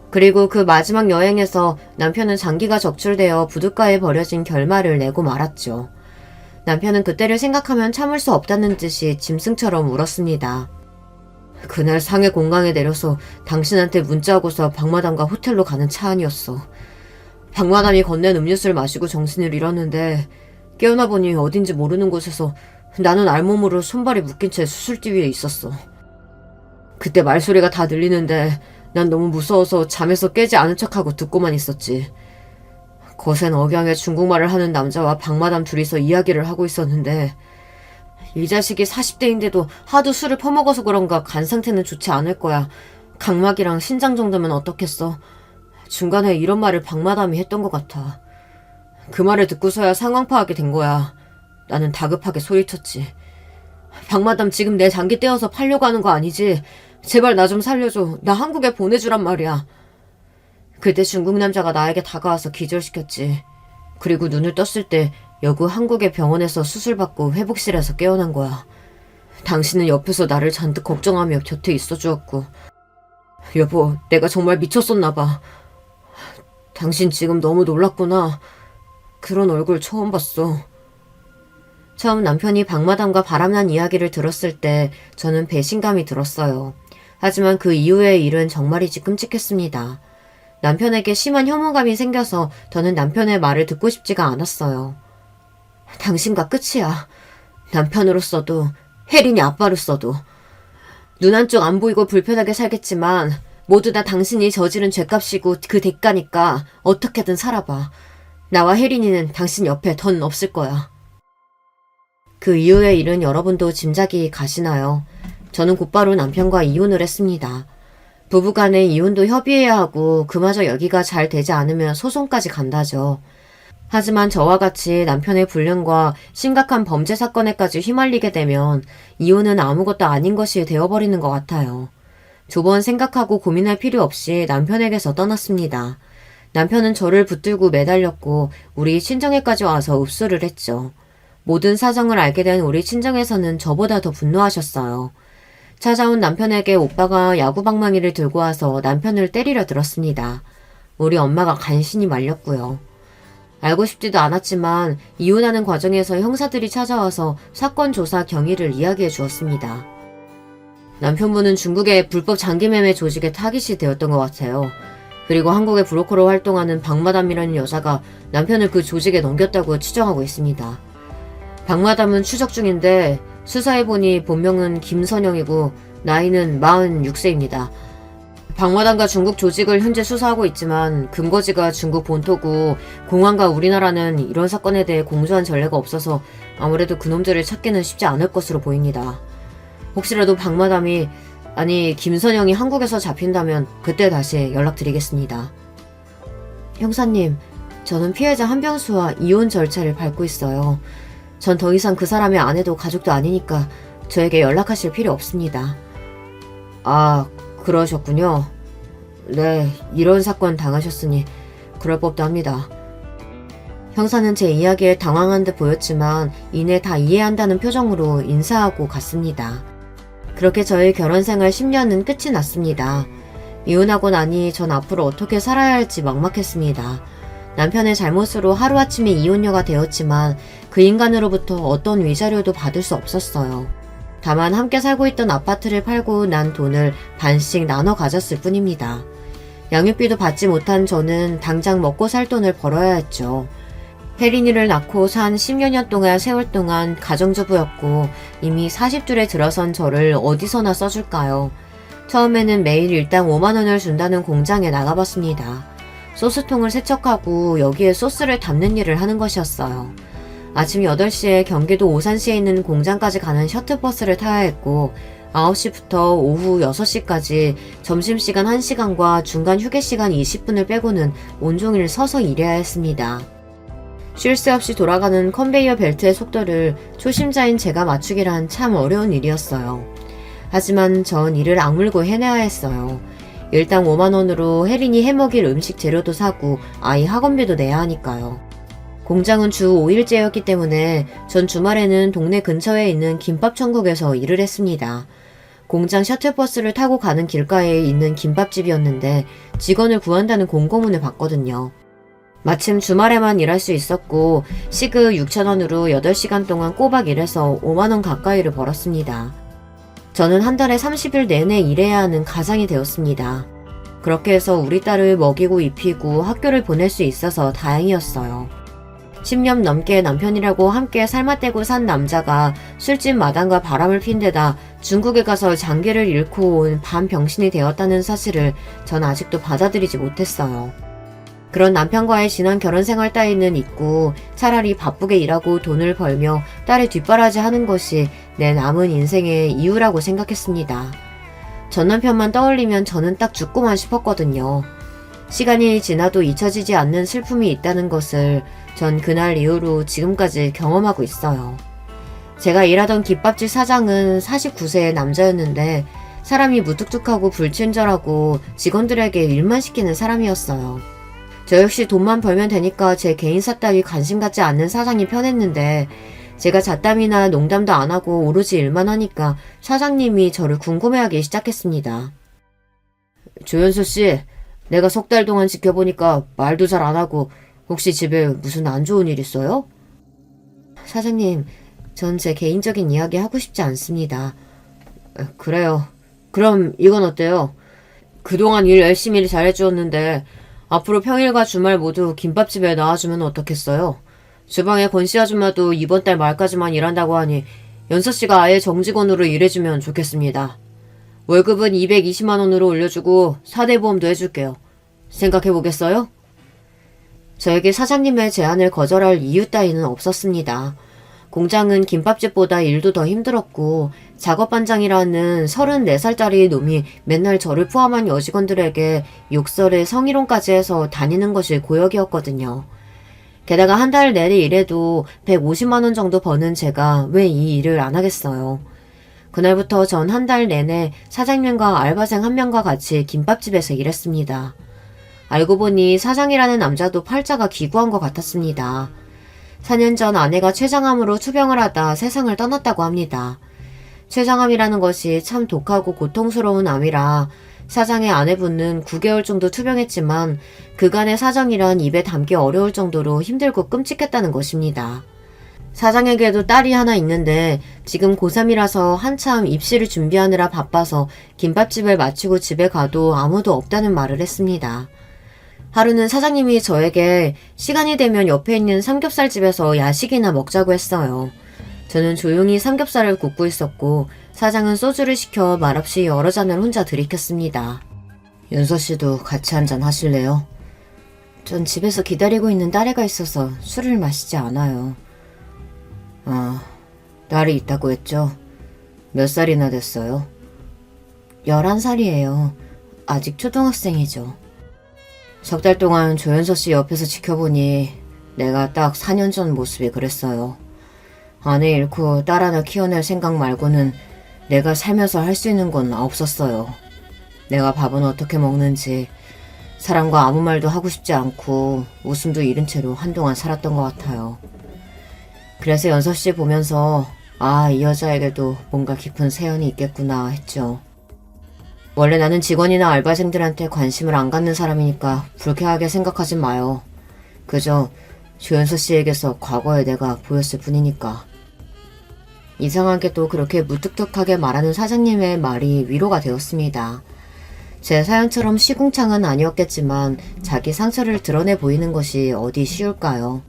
그리고 그 마지막 여행에서 남편은 장기가 적출되어 부둣가에 버려진 결말을 내고 말았죠. 남편은 그때를 생각하면 참을 수 없다는 듯이 짐승처럼 울었습니다. 그날 상해 공강에 내려서 당신한테 문자하고서 박마담과 호텔로 가는 차 안이었어. 박마담이 건넨 음료수를 마시고 정신을 잃었는데 깨어나 보니 어딘지 모르는 곳에서 나는 알몸으로 손발이 묶인 채 수술대 위에 있었어. 그때 말소리가 다 들리는데 난 너무 무서워서 잠에서 깨지 않은 척하고 듣고만 있었지. 거센 억양의 중국말을 하는 남자와 박마담 둘이서 이야기를 하고 있었는데 이 자식이 40대인데도 하도 술을 퍼먹어서 그런가 간 상태는 좋지 않을 거야. 각막이랑 신장 정도면 어떻겠어. 중간에 이런 말을 박마담이 했던 것 같아. 그 말을 듣고서야 상황 파악이 된 거야. 나는 다급하게 소리쳤지. 박마담 지금 내 장기 떼어서 팔려고 하는 거 아니지? 제발 나 좀 살려줘. 나 한국에 보내주란 말이야. 그때 중국 남자가 나에게 다가와서 기절시켰지. 그리고 눈을 떴을 때 여구 한국의 병원에서 수술받고 회복실에서 깨어난 거야. 당신은 옆에서 나를 잔뜩 걱정하며 곁에 있어주었고. 여보, 내가 정말 미쳤었나 봐. 당신 지금 너무 놀랐구나. 그런 얼굴 처음 봤어. 처음 남편이 박마담과 바람난 이야기를 들었을 때 저는 배신감이 들었어요. 하지만 그 이후의 일은 정말이지 끔찍했습니다. 남편에게 심한 혐오감이 생겨서 저는 남편의 말을 듣고 싶지가 않았어요. 당신과 끝이야. 남편으로서도 혜린이 아빠로서도. 눈 한쪽 안 보이고 불편하게 살겠지만 모두 다 당신이 저지른 죄값이고 그 대가니까 어떻게든 살아봐. 나와 혜린이는 당신 옆에 던 없을 거야. 그 이후의 일은 여러분도 짐작이 가시나요? 저는 곧바로 남편과 이혼을 했습니다. 부부간의 이혼도 협의해야 하고 그마저 여기가 잘 되지 않으면 소송까지 간다죠. 하지만 저와 같이 남편의 불륜과 심각한 범죄 사건에까지 휘말리게 되면 이혼은 아무것도 아닌 것이 되어버리는 것 같아요. 두 번 생각하고 고민할 필요 없이 남편에게서 떠났습니다. 남편은 저를 붙들고 매달렸고 우리 친정에까지 와서 읍소를 했죠. 모든 사정을 알게 된 우리 친정에서는 저보다 더 분노하셨어요. 찾아온 남편에게 오빠가 야구방망이를 들고 와서 남편을 때리려 들었습니다. 우리 엄마가 간신히 말렸고요. 알고 싶지도 않았지만 이혼하는 과정에서 형사들이 찾아와서 사건 조사 경위를 이야기해 주었습니다. 남편분은 중국의 불법 장기매매 조직의 타깃이 되었던 것 같아요. 그리고 한국의 브로커로 활동하는 박마담이라는 여자가 남편을 그 조직에 넘겼다고 추정하고 있습니다. 박마담은 추적 중인데 수사해보니 본명은 김선영이고 나이는 46세입니다. 박마담과 중국 조직을 현재 수사하고 있지만 근거지가 중국 본토고 공안과 우리나라는 이런 사건에 대해 공조한 전례가 없어서 아무래도 그놈들을 찾기는 쉽지 않을 것으로 보입니다. 혹시라도 박마담이 아니 김선영이 한국에서 잡힌다면 그때 다시 연락드리겠습니다. 형사님, 저는 피해자 한병수와 이혼 절차를 밟고 있어요. 전 더 이상 그 사람의 아내도 가족도 아니니까 저에게 연락하실 필요 없습니다. 아, 그러셨군요. 네, 이런 사건 당하셨으니 그럴 법도 합니다. 형사는 제 이야기에 당황한 듯 보였지만 이내 다 이해한다는 표정으로 인사하고 갔습니다. 그렇게 저의 결혼생활 10년은 끝이 났습니다. 이혼하고 나니 전 앞으로 어떻게 살아야 할지 막막했습니다. 남편의 잘못으로 하루아침에 이혼녀가 되었지만 그 인간으로부터 어떤 위자료도 받을 수 없었어요. 다만 함께 살고 있던 아파트를 팔고 난 돈을 반씩 나눠 가졌을 뿐입니다. 양육비도 받지 못한 저는 당장 먹고 살 돈을 벌어야 했죠. 혜린이를 낳고 산 10여 년 동안 세월 동안 가정주부였고 이미 40줄에 들어선 저를 어디서나 써줄까요? 처음에는 매일 일당 5만원을 준다는 공장에 나가봤습니다. 소스통을 세척하고 여기에 소스를 담는 일을 하는 것이었어요. 아침 8시에 경기도 오산시에 있는 공장까지 가는 셔틀버스를 타야 했고 9시부터 오후 6시까지 점심시간 1시간과 중간 휴게시간 20분을 빼고는 온종일 서서 일해야 했습니다. 쉴 새 없이 돌아가는 컨베이어 벨트의 속도를 초심자인 제가 맞추기란 참 어려운 일이었어요. 하지만 전 이를 악물고 해내야 했어요. 일당 5만원으로 혜린이 해먹일 음식 재료도 사고 아이 학원비도 내야 하니까요. 공장은 주 5일제였기 때문에 전 주말에는 동네 근처에 있는 김밥 천국에서 일을 했습니다. 공장 셔틀버스를 타고 가는 길가에 있는 김밥집이었는데 직원을 구한다는 공고문을 봤거든요. 마침 주말에만 일할 수 있었고 시급 6,000원으로 8시간 동안 꼬박 일해서 5만원 가까이를 벌었습니다. 저는 한 달에 30일 내내 일해야 하는 가장이 되었습니다. 그렇게 해서 우리 딸을 먹이고 입히고 학교를 보낼 수 있어서 다행이었어요. 10년 넘게 남편이라고 함께 살맛대고 산 남자가 술집 마당과 바람을 핀 데다 중국에 가서 장기를 잃고 온 반병신이 되었다는 사실을 전 아직도 받아들이지 못했어요. 그런 남편과의 지난 결혼 생활 따위는 잊고 차라리 바쁘게 일하고 돈을 벌며 딸의 뒷바라지 하는 것이 내 남은 인생의 이유라고 생각했습니다. 전 남편만 떠올리면 저는 딱 죽고만 싶었거든요. 시간이 지나도 잊혀지지 않는 슬픔이 있다는 것을 전 그날 이후로 지금까지 경험하고 있어요. 제가 일하던 김밥집 사장은 49세의 남자였는데 사람이 무뚝뚝하고 불친절하고 직원들에게 일만 시키는 사람이었어요. 저 역시 돈만 벌면 되니까 제 개인사 따위 관심 갖지 않는 사장이 편했는데 제가 잡담이나 농담도 안 하고 오로지 일만 하니까 사장님이 저를 궁금해하기 시작했습니다. 조연서 씨, 내가 석 달 동안 지켜보니까 말도 잘 안 하고 혹시 집에 무슨 안 좋은 일 있어요? 사장님, 전 제 개인적인 이야기 하고 싶지 않습니다. 그래요. 그럼 이건 어때요? 그동안 일 열심히 잘해주었는데 앞으로 평일과 주말 모두 김밥집에 나와주면 어떻겠어요? 주방에 권씨 아줌마도 이번 달 말까지만 일한다고 하니 연서씨가 아예 정직원으로 일해주면 좋겠습니다. 월급은 220만원으로 올려주고 4대 보험도 해줄게요. 생각해보겠어요? 저에게 사장님의 제안을 거절할 이유 따위는 없었습니다. 공장은 김밥집보다 일도 더 힘들었고 작업반장이라는 34살짜리 놈이 맨날 저를 포함한 여직원들에게 욕설에 성희롱까지 해서 다니는 것이 고역이었거든요. 게다가 한 달 내내 일해도 150만원 정도 버는 제가 왜 이 일을 안 하겠어요. 그날부터 전 한 달 내내 사장님과 알바생 한 명과 같이 김밥집에서 일했습니다. 알고 보니 사장이라는 남자도 팔자가 기구한 것 같았습니다. 4년 전 아내가 췌장암으로 투병을 하다 세상을 떠났다고 합니다. 췌장암이라는 것이 참 독하고 고통스러운 암이라 사장의 아내분은 9개월 정도 투병했지만 그간의 사정이란 입에 담기 어려울 정도로 힘들고 끔찍했다는 것입니다. 사장에게도 딸이 하나 있는데 지금 고3이라서 한참 입시를 준비하느라 바빠서 김밥집을 마치고 집에 가도 아무도 없다는 말을 했습니다. 하루는 사장님이 저에게 시간이 되면 옆에 있는 삼겹살집에서 야식이나 먹자고 했어요. 저는 조용히 삼겹살을 굽고 있었고 사장은 소주를 시켜 말없이 여러 잔을 혼자 들이켰습니다. 윤서씨도 같이 한잔 하실래요? 전 집에서 기다리고 있는 딸애가 있어서 술을 마시지 않아요. 아, 딸이 있다고 했죠? 몇 살이나 됐어요? 11살이에요. 아직 초등학생이죠. 석 달 동안 조연서씨 옆에서 지켜보니 내가 딱 4년 전 모습이 그랬어요. 아내 잃고 딸 하나 키워낼 생각 말고는 내가 살면서 할 수 있는 건 없었어요. 내가 밥은 어떻게 먹는지 사람과 아무 말도 하고 싶지 않고 웃음도 잃은 채로 한동안 살았던 것 같아요. 그래서 연서씨 보면서 아, 이 여자에게도 뭔가 깊은 세연이 있겠구나 했죠. 원래 나는 직원이나 알바생들한테 관심을 안 갖는 사람이니까 불쾌하게 생각하지 마요. 그저 조연서 씨에게서 과거의 내가 보였을 뿐이니까. 이상하게도 그렇게 무뚝뚝하게 말하는 사장님의 말이 위로가 되었습니다. 제 사연처럼 시궁창은 아니었겠지만 자기 상처를 드러내 보이는 것이 어디 쉬울까요?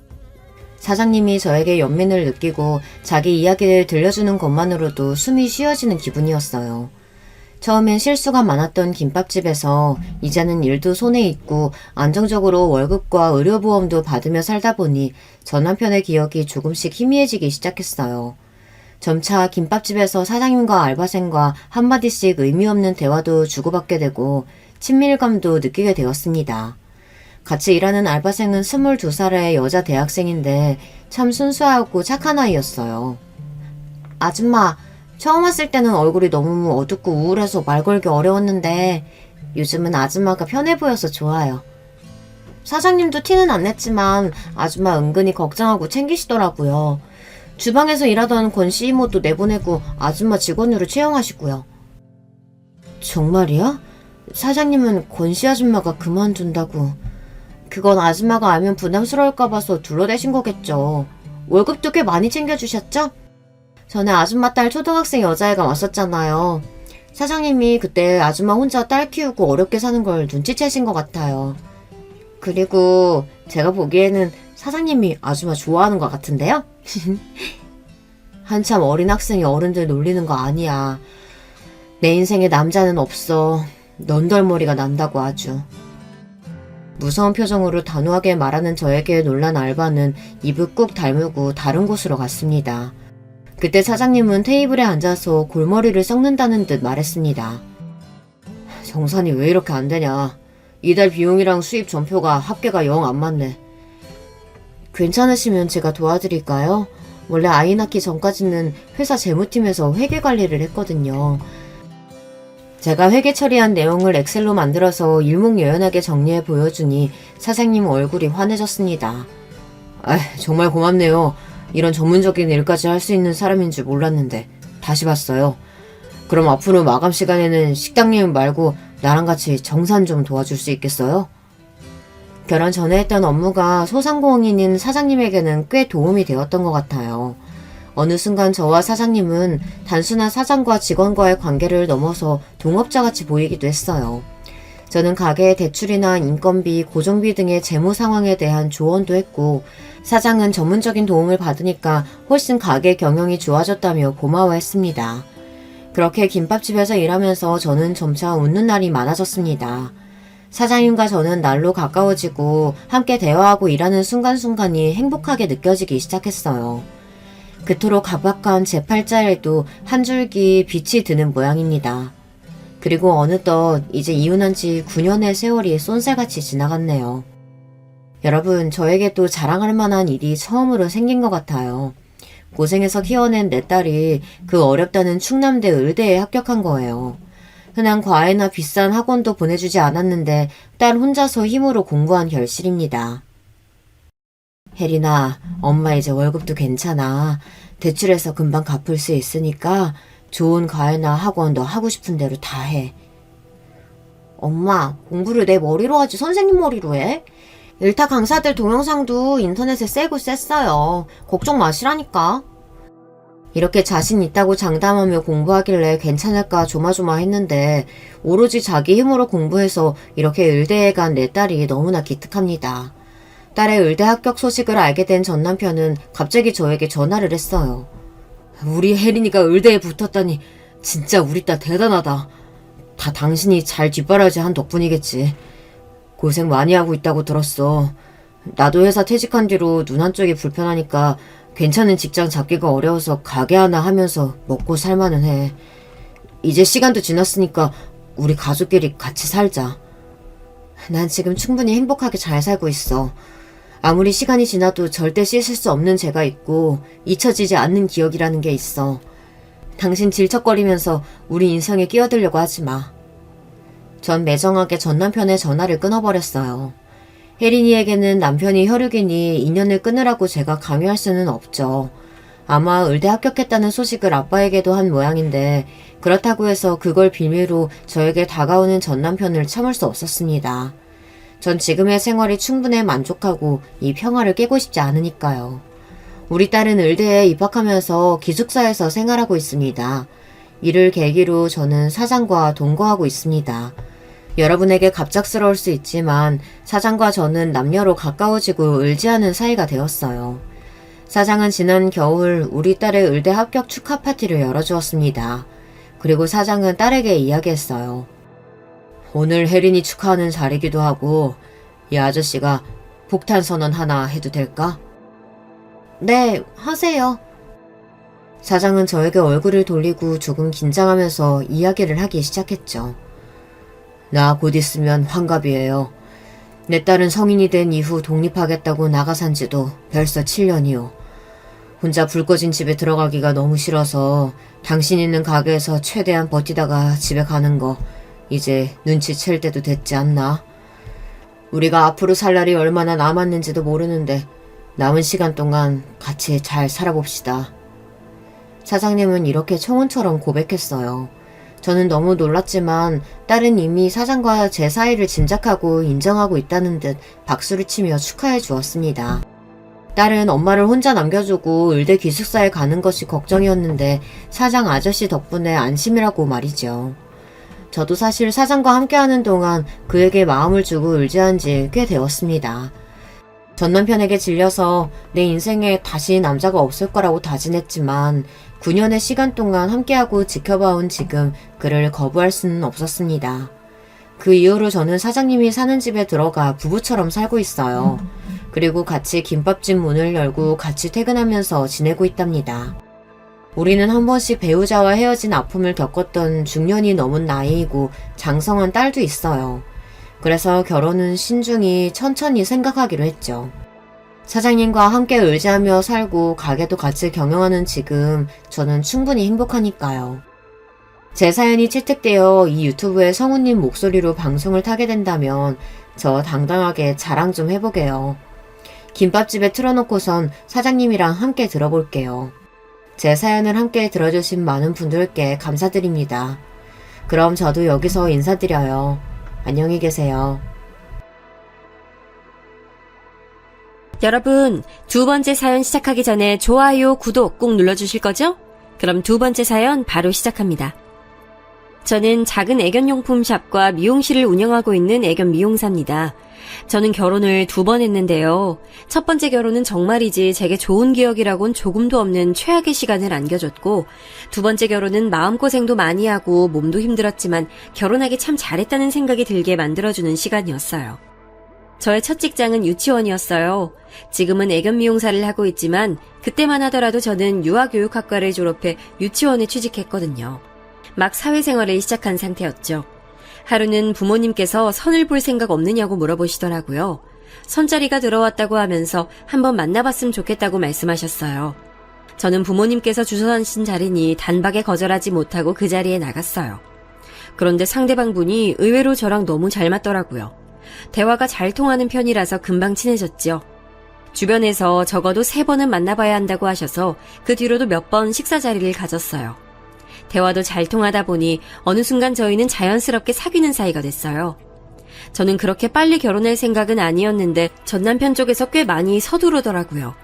사장님이 저에게 연민을 느끼고 자기 이야기를 들려주는 것만으로도 숨이 쉬어지는 기분이었어요. 처음엔 실수가 많았던 김밥집에서 이제는 일도 손에 있고 안정적으로 월급과 의료보험도 받으며 살다 보니 전 남편의 기억이 조금씩 희미해지기 시작했어요. 점차 김밥집에서 사장님과 알바생과 한마디씩 의미 없는 대화도 주고받게 되고 친밀감도 느끼게 되었습니다. 같이 일하는 알바생은 22살의 여자 대학생인데 참 순수하고 착한 아이였어요. 아줌마, 처음 왔을 때는 얼굴이 너무 어둡고 우울해서 말 걸기 어려웠는데 요즘은 아줌마가 편해 보여서 좋아요. 사장님도 티는 안 냈지만 아줌마 은근히 걱정하고 챙기시더라고요. 주방에서 일하던 권씨 이모도 내보내고 아줌마 직원으로 채용하시고요. 정말이야? 사장님은 권씨 아줌마가 그만둔다고. 그건 아줌마가 알면 부담스러울까 봐서 둘러대신 거겠죠. 월급도 꽤 많이 챙겨주셨죠? 전에 아줌마 딸 초등학생 여자애가 왔었잖아요. 사장님이 그때 아줌마 혼자 딸 키우고 어렵게 사는 걸 눈치채신 것 같아요. 그리고 제가 보기에는 사장님이 아줌마 좋아하는 것 같은데요? 한참 어린 학생이 어른들 놀리는 거 아니야. 내 인생에 남자는 없어. 넌덜머리가 난다고 아주. 무서운 표정으로 단호하게 말하는 저에게 놀란 알바는 입을 꾹 다물고 다른 곳으로 갔습니다. 그때 사장님은 테이블에 앉아서 골머리를 썩는다는 듯 말했습니다. 정산이 왜 이렇게 안 되냐. 이달 비용이랑 수입 전표가 합계가 영 안 맞네. 괜찮으시면 제가 도와드릴까요? 원래 아이 낳기 전까지는 회사 재무팀에서 회계 관리를 했거든요. 제가 회계 처리한 내용을 엑셀로 만들어서 일목요연하게 정리해 보여주니 사장님 얼굴이 환해졌습니다. 정말 고맙네요. 이런 전문적인 일까지 할 수 있는 사람인 줄 몰랐는데 다시 봤어요. 그럼 앞으로 마감 시간에는 식당님 말고 나랑 같이 정산 좀 도와줄 수 있겠어요? 결혼 전에 했던 업무가 소상공인인 사장님에게는 꽤 도움이 되었던 것 같아요. 어느 순간 저와 사장님은 단순한 사장과 직원과의 관계를 넘어서 동업자같이 보이기도 했어요. 저는 가게의 대출이나 인건비, 고정비 등의 재무 상황에 대한 조언도 했고, 사장은 전문적인 도움을 받으니까 훨씬 가게 경영이 좋아졌다며 고마워했습니다. 그렇게 김밥집에서 일하면서 저는 점차 웃는 날이 많아졌습니다. 사장님과 저는 날로 가까워지고 함께 대화하고 일하는 순간순간이 행복하게 느껴지기 시작했어요. 그토록 각박한 제 팔자에도 한 줄기 빛이 드는 모양입니다. 그리고 어느덧 이제 이혼한 지 9년의 세월이 쏜살같이 지나갔네요. 여러분, 저에게도 자랑할 만한 일이 처음으로 생긴 것 같아요. 고생해서 키워낸 내 딸이 그 어렵다는 충남대 의대에 합격한 거예요. 흔한 과외나 비싼 학원도 보내주지 않았는데 딸 혼자서 힘으로 공부한 결실입니다. 혜린아, 엄마 이제 월급도 괜찮아. 대출해서 금방 갚을 수 있으니까 좋은 과외나 학원 너 하고 싶은 대로 다 해. 엄마, 공부를 내 머리로 하지 선생님 머리로 해? 일타 강사들 동영상도 인터넷에 세고 셌어요. 걱정 마시라니까. 이렇게 자신 있다고 장담하며 공부하길래 괜찮을까 조마조마했는데 오로지 자기 힘으로 공부해서 이렇게 의대에 간 내 딸이 너무나 기특합니다. 딸의 의대 합격 소식을 알게 된 전 남편은 갑자기 저에게 전화를 했어요. 우리 혜린이가 의대에 붙었다니 진짜 우리 딸 대단하다. 다 당신이 잘 뒷바라지 한 덕분이겠지. 고생 많이 하고 있다고 들었어. 나도 회사 퇴직한 뒤로 눈 한쪽이 불편하니까 괜찮은 직장 잡기가 어려워서 가게 하나 하면서 먹고 살만은 해. 이제 시간도 지났으니까 우리 가족끼리 같이 살자. 난 지금 충분히 행복하게 잘 살고 있어. 아무리 시간이 지나도 절대 씻을 수 없는 죄가 있고 잊혀지지 않는 기억이라는 게 있어. 당신 질척거리면서 우리 인생에 끼어들려고 하지 마. 전 매정하게 전 남편의 전화를 끊어버렸어요. 혜린이에게는 남편이 혈육이니 인연을 끊으라고 제가 강요할 수는 없죠. 아마 의대 합격했다는 소식을 아빠에게도 한 모양인데 그렇다고 해서 그걸 비밀로 저에게 다가오는 전 남편을 참을 수 없었습니다. 전 지금의 생활이 충분해 만족하고 이 평화를 깨고 싶지 않으니까요. 우리 딸은 의대에 입학하면서 기숙사에서 생활하고 있습니다. 이를 계기로 저는 사장과 동거하고 있습니다. 여러분에게 갑작스러울 수 있지만 사장과 저는 남녀로 가까워지고 의지하는 사이가 되었어요. 사장은 지난 겨울 우리 딸의 의대 합격 축하 파티를 열어주었습니다. 그리고 사장은 딸에게 이야기했어요. 오늘 혜린이 축하하는 자리기도 하고 이 아저씨가 폭탄 선언 하나 해도 될까? 네, 하세요. 사장은 저에게 얼굴을 돌리고 조금 긴장하면서 이야기를 하기 시작했죠. 나 곧 있으면 환갑이에요. 내 딸은 성인이 된 이후 독립하겠다고 나가 산 지도 벌써 7년이요. 혼자 불 꺼진 집에 들어가기가 너무 싫어서 당신 있는 가게에서 최대한 버티다가 집에 가는 거 이제 눈치챌 때도 됐지 않나? 우리가 앞으로 살 날이 얼마나 남았는지도 모르는데 남은 시간 동안 같이 잘 살아봅시다. 사장님은 이렇게 청혼처럼 고백했어요. 저는 너무 놀랐지만 딸은 이미 사장과 제 사이를 짐작하고 인정하고 있다는 듯 박수를 치며 축하해 주었습니다. 딸은 엄마를 혼자 남겨두고 의대 기숙사에 가는 것이 걱정이었는데 사장 아저씨 덕분에 안심이라고 말이죠. 저도 사실 사장과 함께하는 동안 그에게 마음을 주고 의지한 지 꽤 되었습니다. 전 남편에게 질려서 내 인생에 다시 남자가 없을 거라고 다짐했지만 9년의 시간 동안 함께하고 지켜봐온 지금 그를 거부할 수는 없었습니다. 그 이후로 저는 사장님이 사는 집에 들어가 부부처럼 살고 있어요. 그리고 같이 김밥집 문을 열고 같이 퇴근하면서 지내고 있답니다. 우리는 한 번씩 배우자와 헤어진 아픔을 겪었던 중년이 넘은 나이이고 장성한 딸도 있어요. 그래서 결혼은 신중히 천천히 생각하기로 했죠. 사장님과 함께 의지하며 살고 가게도 같이 경영하는 지금 저는 충분히 행복하니까요. 제 사연이 채택되어 이 유튜브에 성우님 목소리로 방송을 타게 된다면 저 당당하게 자랑 좀 해보게요. 김밥집에 틀어놓고선 사장님이랑 함께 들어볼게요. 제 사연을 함께 들어주신 많은 분들께 감사드립니다. 그럼 저도 여기서 인사드려요. 안녕히 계세요. 여러분, 두 번째 사연 시작하기 전에 좋아요, 구독 꼭 눌러주실 거죠? 그럼 두 번째 사연 바로 시작합니다. 저는 작은 애견용품 샵과 미용실을 운영하고 있는 애견 미용사입니다. 저는 결혼을 2번 했는데요. 첫 번째 결혼은 정말이지 제게 좋은 기억이라곤 조금도 없는 최악의 시간을 안겨줬고, 두 번째 결혼은 마음고생도 많이 하고 몸도 힘들었지만 결혼하기 참 잘했다는 생각이 들게 만들어주는 시간이었어요. 저의 첫 직장은 유치원이었어요. 지금은 애견 미용사를 하고 있지만 그때만 하더라도 저는 유아교육학과를 졸업해 유치원에 취직했거든요. 막 사회생활을 시작한 상태였죠. 하루는 부모님께서 선을 볼 생각 없느냐고 물어보시더라고요. 선자리가 들어왔다고 하면서 한번 만나봤으면 좋겠다고 말씀하셨어요. 저는 부모님께서 주선하신 자리니 단박에 거절하지 못하고 그 자리에 나갔어요. 그런데 상대방 분이 의외로 저랑 너무 잘 맞더라고요. 대화가 잘 통하는 편이라서 금방 친해졌죠. 주변에서 적어도 3번은 만나봐야 한다고 하셔서 그 뒤로도 몇 번 식사 자리를 가졌어요. 대화도 잘 통하다 보니 어느 순간 저희는 자연스럽게 사귀는 사이가 됐어요. 저는 그렇게 빨리 결혼할 생각은 아니었는데 전 남편 쪽에서 꽤 많이 서두르더라고요.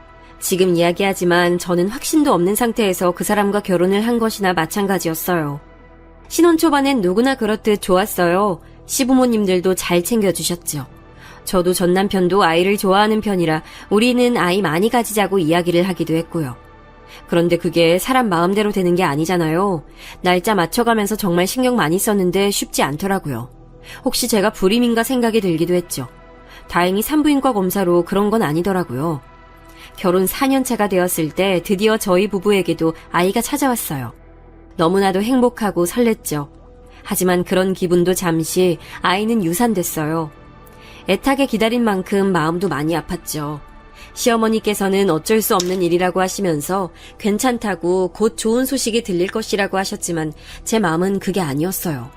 지금 이야기하지만 저는 확신도 없는 상태에서 그 사람과 결혼을 한 것이나 마찬가지였어요. 신혼 초반엔 누구나 그렇듯 좋았어요. 시부모님들도 잘 챙겨주셨죠. 저도 전 남편도 아이를 좋아하는 편이라 우리는 아이 많이 가지자고 이야기를 하기도 했고요. 그런데 그게 사람 마음대로 되는 게 아니잖아요. 날짜 맞춰가면서 정말 신경 많이 썼는데 쉽지 않더라고요. 혹시 제가 불임인가 생각이 들기도 했죠. 다행히 산부인과 검사로 그런 건 아니더라고요. 결혼 4년 차가 되었을 때 드디어 저희 부부에게도 아이가 찾아왔어요. 너무나도 행복하고 설렜죠. 하지만 그런 기분도 잠시, 아이는 유산됐어요. 애타게 기다린 만큼 마음도 많이 아팠죠. 시어머니께서는 어쩔 수 없는 일이라고 하시면서 괜찮다고 곧 좋은 소식이 들릴 것이라고 하셨지만 제 마음은 그게 아니었어요.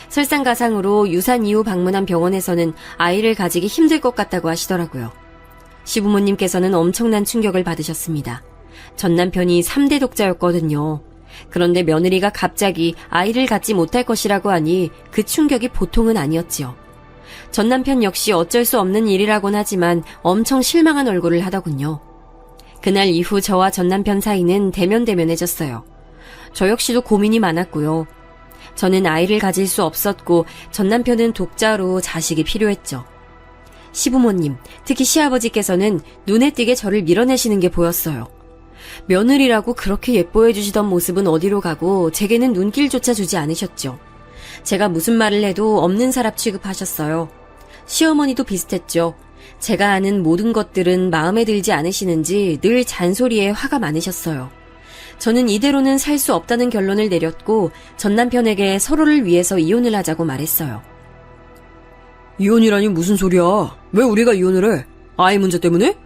설상가상으로 유산 이후 방문한 병원에서는 아이를 가지기 힘들 것 같다고 하시더라고요. 시부모님께서는 엄청난 충격을 받으셨습니다. 전 남편이 3대 독자였거든요. 그런데 며느리가 갑자기 아이를 갖지 못할 것이라고 하니 그 충격이 보통은 아니었지요. 전 남편 역시 어쩔 수 없는 일이라곤 하지만 엄청 실망한 얼굴을 하더군요. 그날 이후 저와 전 남편 사이는 대면대면해졌어요. 저 역시도 고민이 많았고요. 저는 아이를 가질 수 없었고 전 남편은 독자로 자식이 필요했죠. 시부모님, 특히 시아버지께서는 눈에 띄게 저를 밀어내시는 게 보였어요. 며느리라고 그렇게 예뻐해 주시던 모습은 어디로 가고 제게는 눈길조차 주지 않으셨죠. 제가 무슨 말을 해도 없는 사람 취급하셨어요. 시어머니도 비슷했죠. 제가 아는 모든 것들은 마음에 들지 않으시는지 늘 잔소리에 화가 많으셨어요. 저는 이대로는 살 수 없다는 결론을 내렸고 전 남편에게 서로를 위해서 이혼을 하자고 말했어요. 이혼이라니 무슨 소리야? 왜 우리가 이혼을 해? 아이 문제 때문에?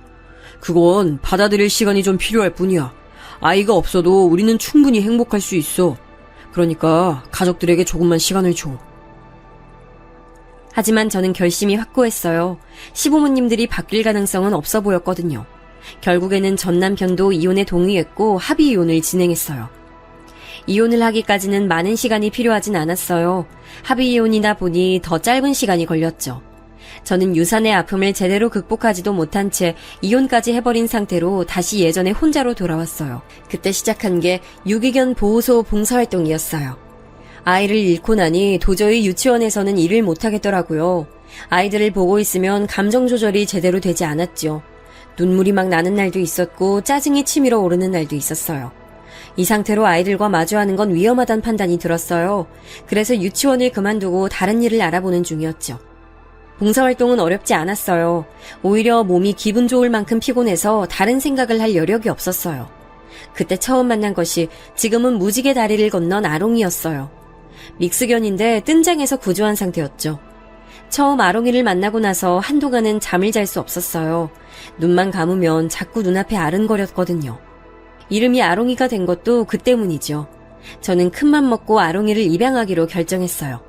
그건 받아들일 시간이 좀 필요할 뿐이야. 아이가 없어도 우리는 충분히 행복할 수 있어. 그러니까 가족들에게 조금만 시간을 줘. 하지만 저는 결심이 확고했어요. 시부모님들이 바뀔 가능성은 없어 보였거든요. 결국에는 전 남편도 이혼에 동의했고 합의 이혼을 진행했어요. 이혼을 하기까지는 많은 시간이 필요하진 않았어요. 합의 이혼이다 보니 더 짧은 시간이 걸렸죠. 저는 유산의 아픔을 제대로 극복하지도 못한 채 이혼까지 해버린 상태로 다시 예전에 혼자로 돌아왔어요. 그때 시작한 게 유기견 보호소 봉사활동이었어요. 아이를 잃고 나니 도저히 유치원에서는 일을 못하겠더라고요. 아이들을 보고 있으면 감정 조절이 제대로 되지 않았죠. 눈물이 막 나는 날도 있었고 짜증이 치밀어 오르는 날도 있었어요. 이 상태로 아이들과 마주하는 건 위험하다는 판단이 들었어요. 그래서 유치원을 그만두고 다른 일을 알아보는 중이었죠. 봉사활동은 어렵지 않았어요. 오히려 몸이 기분 좋을 만큼 피곤해서 다른 생각을 할 여력이 없었어요. 그때 처음 만난 것이 지금은 무지개 다리를 건넌 아롱이였어요. 믹스견인데 뜬장에서 구조한 상태였죠. 처음 아롱이를 만나고 나서 한동안은 잠을 잘 수 없었어요. 눈만 감으면 자꾸 눈앞에 아른거렸거든요. 이름이 아롱이가 된 것도 그 때문이죠. 저는 큰맘 먹고 아롱이를 입양하기로 결정했어요.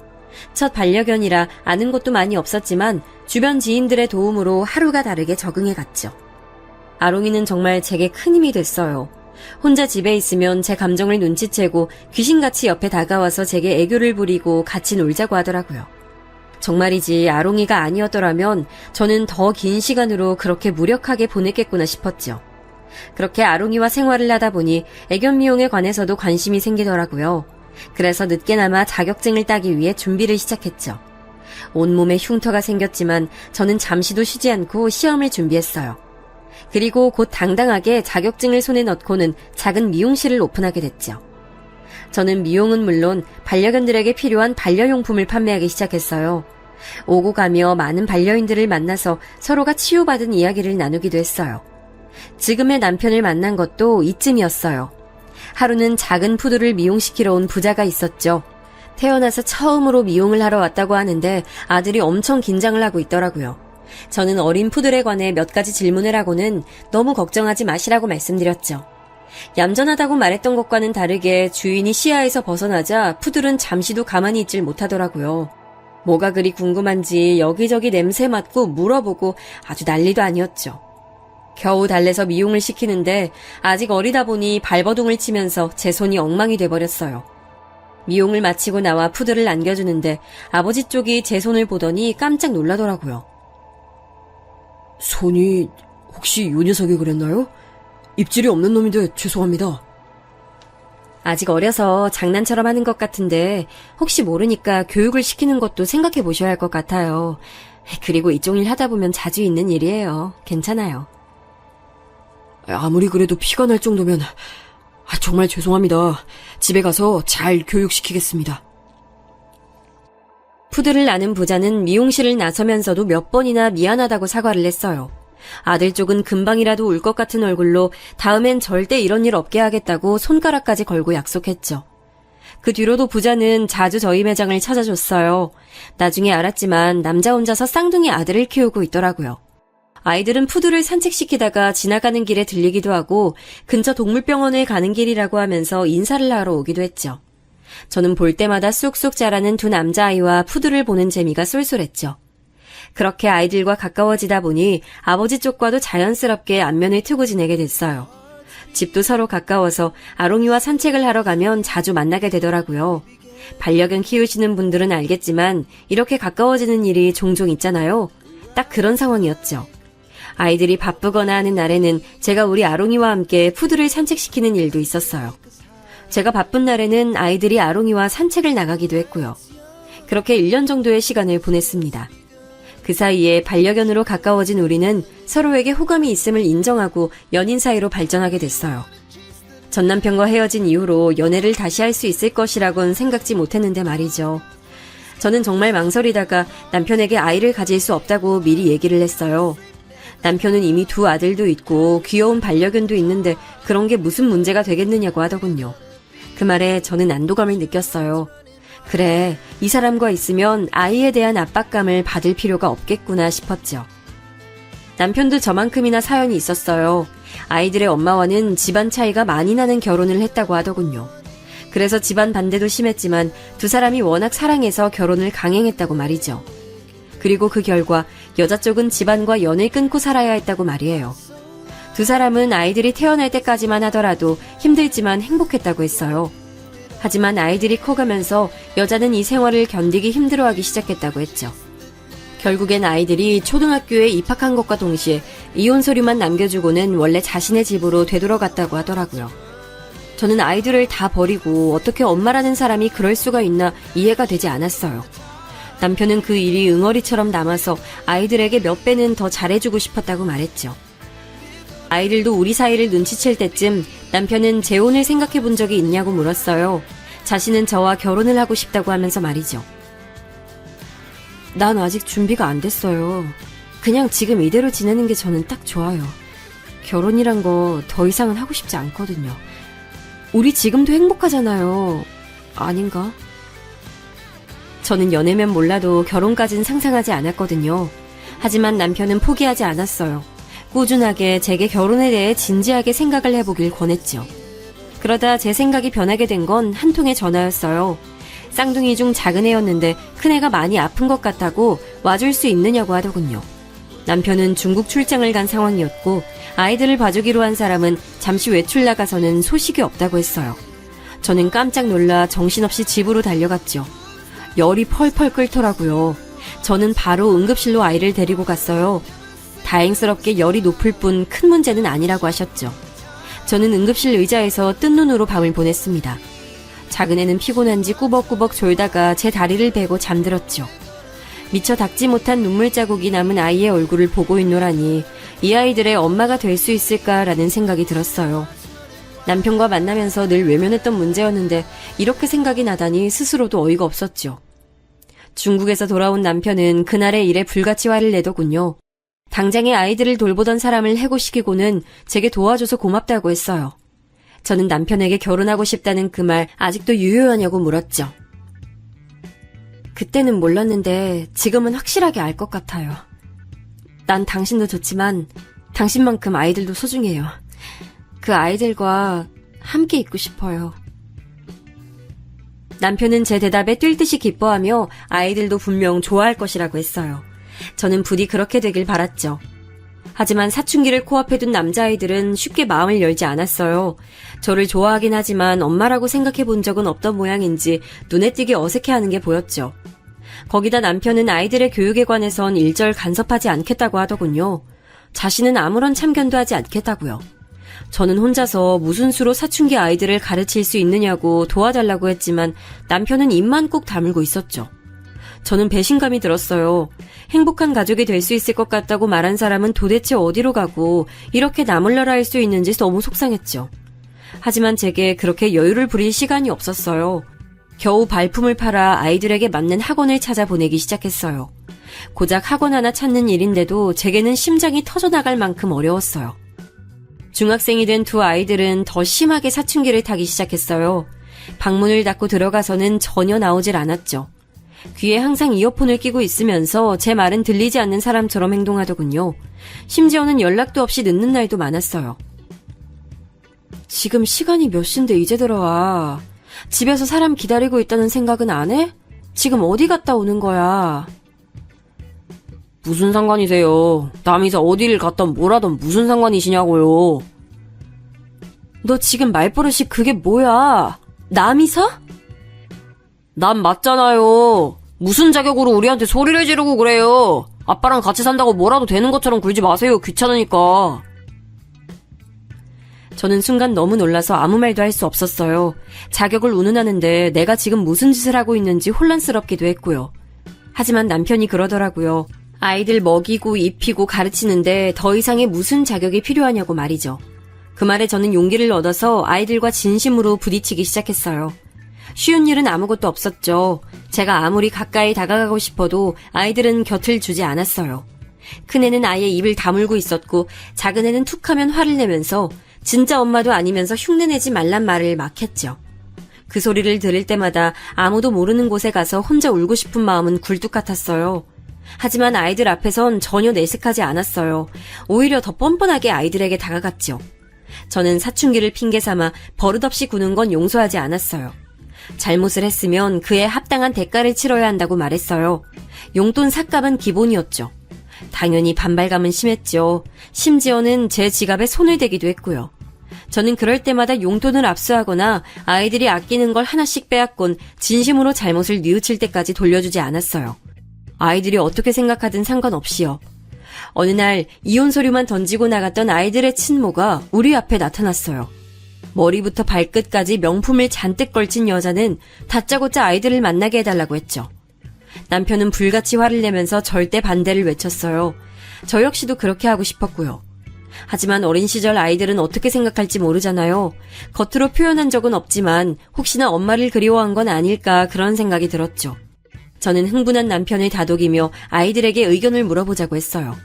첫 반려견이라 아는 것도 많이 없었지만 주변 지인들의 도움으로 하루가 다르게 적응해갔죠. 아롱이는 정말 제게 큰 힘이 됐어요. 혼자 집에 있으면 제 감정을 눈치채고 귀신같이 옆에 다가와서 제게 애교를 부리고 같이 놀자고 하더라고요. 정말이지 아롱이가 아니었더라면 저는 더 긴 시간으로 그렇게 무력하게 보냈겠구나 싶었죠. 그렇게 아롱이와 생활을 하다 보니 애견 미용에 관해서도 관심이 생기더라고요. 그래서 늦게나마 자격증을 따기 위해 준비를 시작했죠. 온몸에 흉터가 생겼지만 저는 잠시도 쉬지 않고 시험을 준비했어요. 그리고 곧 당당하게 자격증을 손에 넣고는 작은 미용실을 오픈하게 됐죠. 저는 미용은 물론 반려견들에게 필요한 반려용품을 판매하기 시작했어요. 오고 가며 많은 반려인들을 만나서 서로가 치유받은 이야기를 나누기도 했어요. 지금의 남편을 만난 것도 이쯤이었어요. 하루는 작은 푸드를 미용시키러 온 부자가 있었죠. 태어나서 처음으로 미용을 하러 왔다고 하는데 아들이 엄청 긴장을 하고 있더라고요. 저는 어린 푸들에 관해 몇 가지 질문을 하고는 너무 걱정하지 마시라고 말씀드렸죠. 얌전하다고 말했던 것과는 다르게 주인이 시야에서 벗어나자 푸들은 잠시도 가만히 있질 못하더라고요. 뭐가 그리 궁금한지 여기저기 냄새 맡고 물어보고 아주 난리도 아니었죠. 겨우 달래서 미용을 시키는데 아직 어리다 보니 발버둥을 치면서 제 손이 엉망이 돼버렸어요. 미용을 마치고 나와 푸드를 안겨주는데 아버지 쪽이 제 손을 보더니 깜짝 놀라더라고요. 손이 혹시 요 녀석이 그랬나요? 입질이 없는 놈인데 죄송합니다. 아직 어려서 장난처럼 하는 것 같은데 혹시 모르니까 교육을 시키는 것도 생각해 보셔야 할 것 같아요. 그리고 이쪽 일 하다 보면 자주 있는 일이에요. 괜찮아요. 아무리 그래도 피가 날 정도면 정말 죄송합니다. 집에 가서 잘 교육시키겠습니다. 푸드를 아는 부자는 미용실을 나서면서도 몇 번이나 미안하다고 사과를 했어요. 아들 쪽은 금방이라도 울 것 같은 얼굴로 다음엔 절대 이런 일 없게 하겠다고 손가락까지 걸고 약속했죠. 그 뒤로도 부자는 자주 저희 매장을 찾아줬어요. 나중에 알았지만 남자 혼자서 쌍둥이 아들을 키우고 있더라고요. 아이들은 푸드를 산책시키다가 지나가는 길에 들리기도 하고 근처 동물병원에 가는 길이라고 하면서 인사를 하러 오기도 했죠. 저는 볼 때마다 쑥쑥 자라는 두 남자아이와 푸드를 보는 재미가 쏠쏠했죠. 그렇게 아이들과 가까워지다 보니 아버지 쪽과도 자연스럽게 안면을 트고 지내게 됐어요. 집도 서로 가까워서 아롱이와 산책을 하러 가면 자주 만나게 되더라고요. 반려견 키우시는 분들은 알겠지만 이렇게 가까워지는 일이 종종 있잖아요. 딱 그런 상황이었죠. 아이들이 바쁘거나 하는 날에는 제가 우리 아롱이와 함께 푸드를 산책시키는 일도 있었어요. 제가 바쁜 날에는 아이들이 아롱이와 산책을 나가기도 했고요. 그렇게 1년 정도의 시간을 보냈습니다. 그 사이에 반려견으로 가까워진 우리는 서로에게 호감이 있음을 인정하고 연인 사이로 발전하게 됐어요. 전 남편과 헤어진 이후로 연애를 다시 할 수 있을 것이라곤 생각지 못했는데 말이죠. 저는 정말 망설이다가 남편에게 아이를 가질 수 없다고 미리 얘기를 했어요. 남편은 이미 두 아들도 있고 귀여운 반려견도 있는데 그런 게 무슨 문제가 되겠느냐고 하더군요. 그 말에 저는 안도감을 느꼈어요. 그래, 이 사람과 있으면 아이에 대한 압박감을 받을 필요가 없겠구나 싶었죠. 남편도 저만큼이나 사연이 있었어요. 아이들의 엄마와는 집안 차이가 많이 나는 결혼을 했다고 하더군요. 그래서 집안 반대도 심했지만 두 사람이 워낙 사랑해서 결혼을 강행했다고 말이죠. 그리고 그 결과 여자 쪽은 집안과 연을 끊고 살아야 했다고 말이에요. 두 사람은 아이들이 태어날 때까지만 하더라도 힘들지만 행복했다고 했어요. 하지만 아이들이 커가면서 여자는 이 생활을 견디기 힘들어하기 시작했다고 했죠. 결국엔 아이들이 초등학교에 입학한 것과 동시에 이혼 서류만 남겨주고는 원래 자신의 집으로 되돌아갔다고 하더라고요. 저는 아이들을 다 버리고 어떻게 엄마라는 사람이 그럴 수가 있나 이해가 되지 않았어요. 남편은 그 일이 응어리처럼 남아서 아이들에게 몇 배는 더 잘해주고 싶었다고 말했죠. 아이들도 우리 사이를 눈치챌 때쯤 남편은 재혼을 생각해 본 적이 있냐고 물었어요. 자신은 저와 결혼을 하고 싶다고 하면서 말이죠. 난 아직 준비가 안 됐어요. 그냥 지금 이대로 지내는 게 저는 딱 좋아요. 결혼이란 거 더 이상은 하고 싶지 않거든요. 우리 지금도 행복하잖아요. 아닌가? 저는 연애면 몰라도 결혼까진 상상하지 않았거든요. 하지만 남편은 포기하지 않았어요. 꾸준하게 제게 결혼에 대해 진지하게 생각을 해보길 권했죠. 그러다 제 생각이 변하게 된 건 한 통의 전화였어요. 쌍둥이 중 작은 애였는데 큰애가 많이 아픈 것 같다고 와줄 수 있느냐고 하더군요. 남편은 중국 출장을 간 상황이었고 아이들을 봐주기로 한 사람은 잠시 외출 나가서는 소식이 없다고 했어요. 저는 깜짝 놀라 정신없이 집으로 달려갔죠. 열이 펄펄 끓더라고요. 저는 바로 응급실로 아이를 데리고 갔어요. 다행스럽게 열이 높을 뿐 큰 문제는 아니라고 하셨죠. 저는 응급실 의자에서 뜬 눈으로 밤을 보냈습니다. 작은 애는 피곤한지 꾸벅꾸벅 졸다가 제 다리를 베고 잠들었죠. 미처 닦지 못한 눈물 자국이 남은 아이의 얼굴을 보고 있노라니 이 아이들의 엄마가 될 수 있을까라는 생각이 들었어요. 남편과 만나면서 늘 외면했던 문제였는데 이렇게 생각이 나다니 스스로도 어이가 없었죠. 중국에서 돌아온 남편은 그날의 일에 불같이 화를 내더군요. 당장에 아이들을 돌보던 사람을 해고시키고는 제게 도와줘서 고맙다고 했어요. 저는 남편에게 결혼하고 싶다는 그 말 아직도 유효하냐고 물었죠. 그때는 몰랐는데 지금은 확실하게 알 것 같아요. 난 당신도 좋지만 당신만큼 아이들도 소중해요. 그 아이들과 함께 있고 싶어요. 남편은 제 대답에 뛸 듯이 기뻐하며 아이들도 분명 좋아할 것이라고 했어요. 저는 부디 그렇게 되길 바랐죠. 하지만 사춘기를 코앞에 둔 남자아이들은 쉽게 마음을 열지 않았어요. 저를 좋아하긴 하지만 엄마라고 생각해 본 적은 없던 모양인지 눈에 띄게 어색해하는 게 보였죠. 거기다 남편은 아이들의 교육에 관해선 일절 간섭하지 않겠다고 하더군요. 자신은 아무런 참견도 하지 않겠다고요. 저는 혼자서 무슨 수로 사춘기 아이들을 가르칠 수 있느냐고 도와달라고 했지만 남편은 입만 꼭 다물고 있었죠. 저는 배신감이 들었어요. 행복한 가족이 될 수 있을 것 같다고 말한 사람은 도대체 어디로 가고 이렇게 나몰라라 할 수 있는지 너무 속상했죠. 하지만 제게 그렇게 여유를 부릴 시간이 없었어요. 겨우 발품을 팔아 아이들에게 맞는 학원을 찾아보내기 시작했어요. 고작 학원 하나 찾는 일인데도 제게는 심장이 터져나갈 만큼 어려웠어요. 중학생이 된 두 아이들은 더 심하게 사춘기를 타기 시작했어요. 방문을 닫고 들어가서는 전혀 나오질 않았죠. 귀에 항상 이어폰을 끼고 있으면서 제 말은 들리지 않는 사람처럼 행동하더군요. 심지어는 연락도 없이 늦는 날도 많았어요. 지금 시간이 몇 시인데 이제 들어와. 집에서 사람 기다리고 있다는 생각은 안 해? 지금 어디 갔다 오는 거야? 무슨 상관이세요? 남이서 어디를 갔던 뭐라던 무슨 상관이시냐고요? 너 지금 말버릇이 그게 뭐야? 남이서? 난 맞잖아요. 무슨 자격으로 우리한테 소리를 지르고 그래요. 아빠랑 같이 산다고 뭐라도 되는 것처럼 굴지 마세요. 귀찮으니까. 저는 순간 너무 놀라서 아무 말도 할 수 없었어요. 자격을 운운하는데 내가 지금 무슨 짓을 하고 있는지 혼란스럽기도 했고요. 하지만 남편이 그러더라고요. 아이들 먹이고 입히고 가르치는데 더 이상의 무슨 자격이 필요하냐고 말이죠. 그 말에 저는 용기를 얻어서 아이들과 진심으로 부딪히기 시작했어요. 쉬운 일은 아무것도 없었죠. 제가 아무리 가까이 다가가고 싶어도 아이들은 곁을 주지 않았어요. 큰애는 아예 입을 다물고 있었고 작은 애는 툭하면 화를 내면서 진짜 엄마도 아니면서 흉내내지 말란 말을 막 했죠. 그 소리를 들을 때마다 아무도 모르는 곳에 가서 혼자 울고 싶은 마음은 굴뚝 같았어요. 하지만 아이들 앞에선 전혀 내색하지 않았어요. 오히려 더 뻔뻔하게 아이들에게 다가갔죠. 저는 사춘기를 핑계 삼아 버릇없이 구는 건 용서하지 않았어요. 잘못을 했으면 그에 합당한 대가를 치러야 한다고 말했어요. 용돈 삭감은 기본이었죠. 당연히 반발감은 심했죠. 심지어는 제 지갑에 손을 대기도 했고요. 저는 그럴 때마다 용돈을 압수하거나 아이들이 아끼는 걸 하나씩 빼앗곤 진심으로 잘못을 뉘우칠 때까지 돌려주지 않았어요. 아이들이 어떻게 생각하든 상관없이요. 어느 날 이혼 서류만 던지고 나갔던 아이들의 친모가 우리 앞에 나타났어요. 머리부터 발끝까지 명품을 잔뜩 걸친 여자는 다짜고짜 아이들을 만나게 해달라고 했죠. 남편은 불같이 화를 내면서 절대 반대를 외쳤어요. 저 역시도 그렇게 하고 싶었고요. 하지만 어린 시절 아이들은 어떻게 생각할지 모르잖아요. 겉으로 표현한 적은 없지만 혹시나 엄마를 그리워한 건 아닐까 그런 생각이 들었죠. 저는 흥분한 남편을 다독이며 아이들에게 의견을 물어보자고 했어요.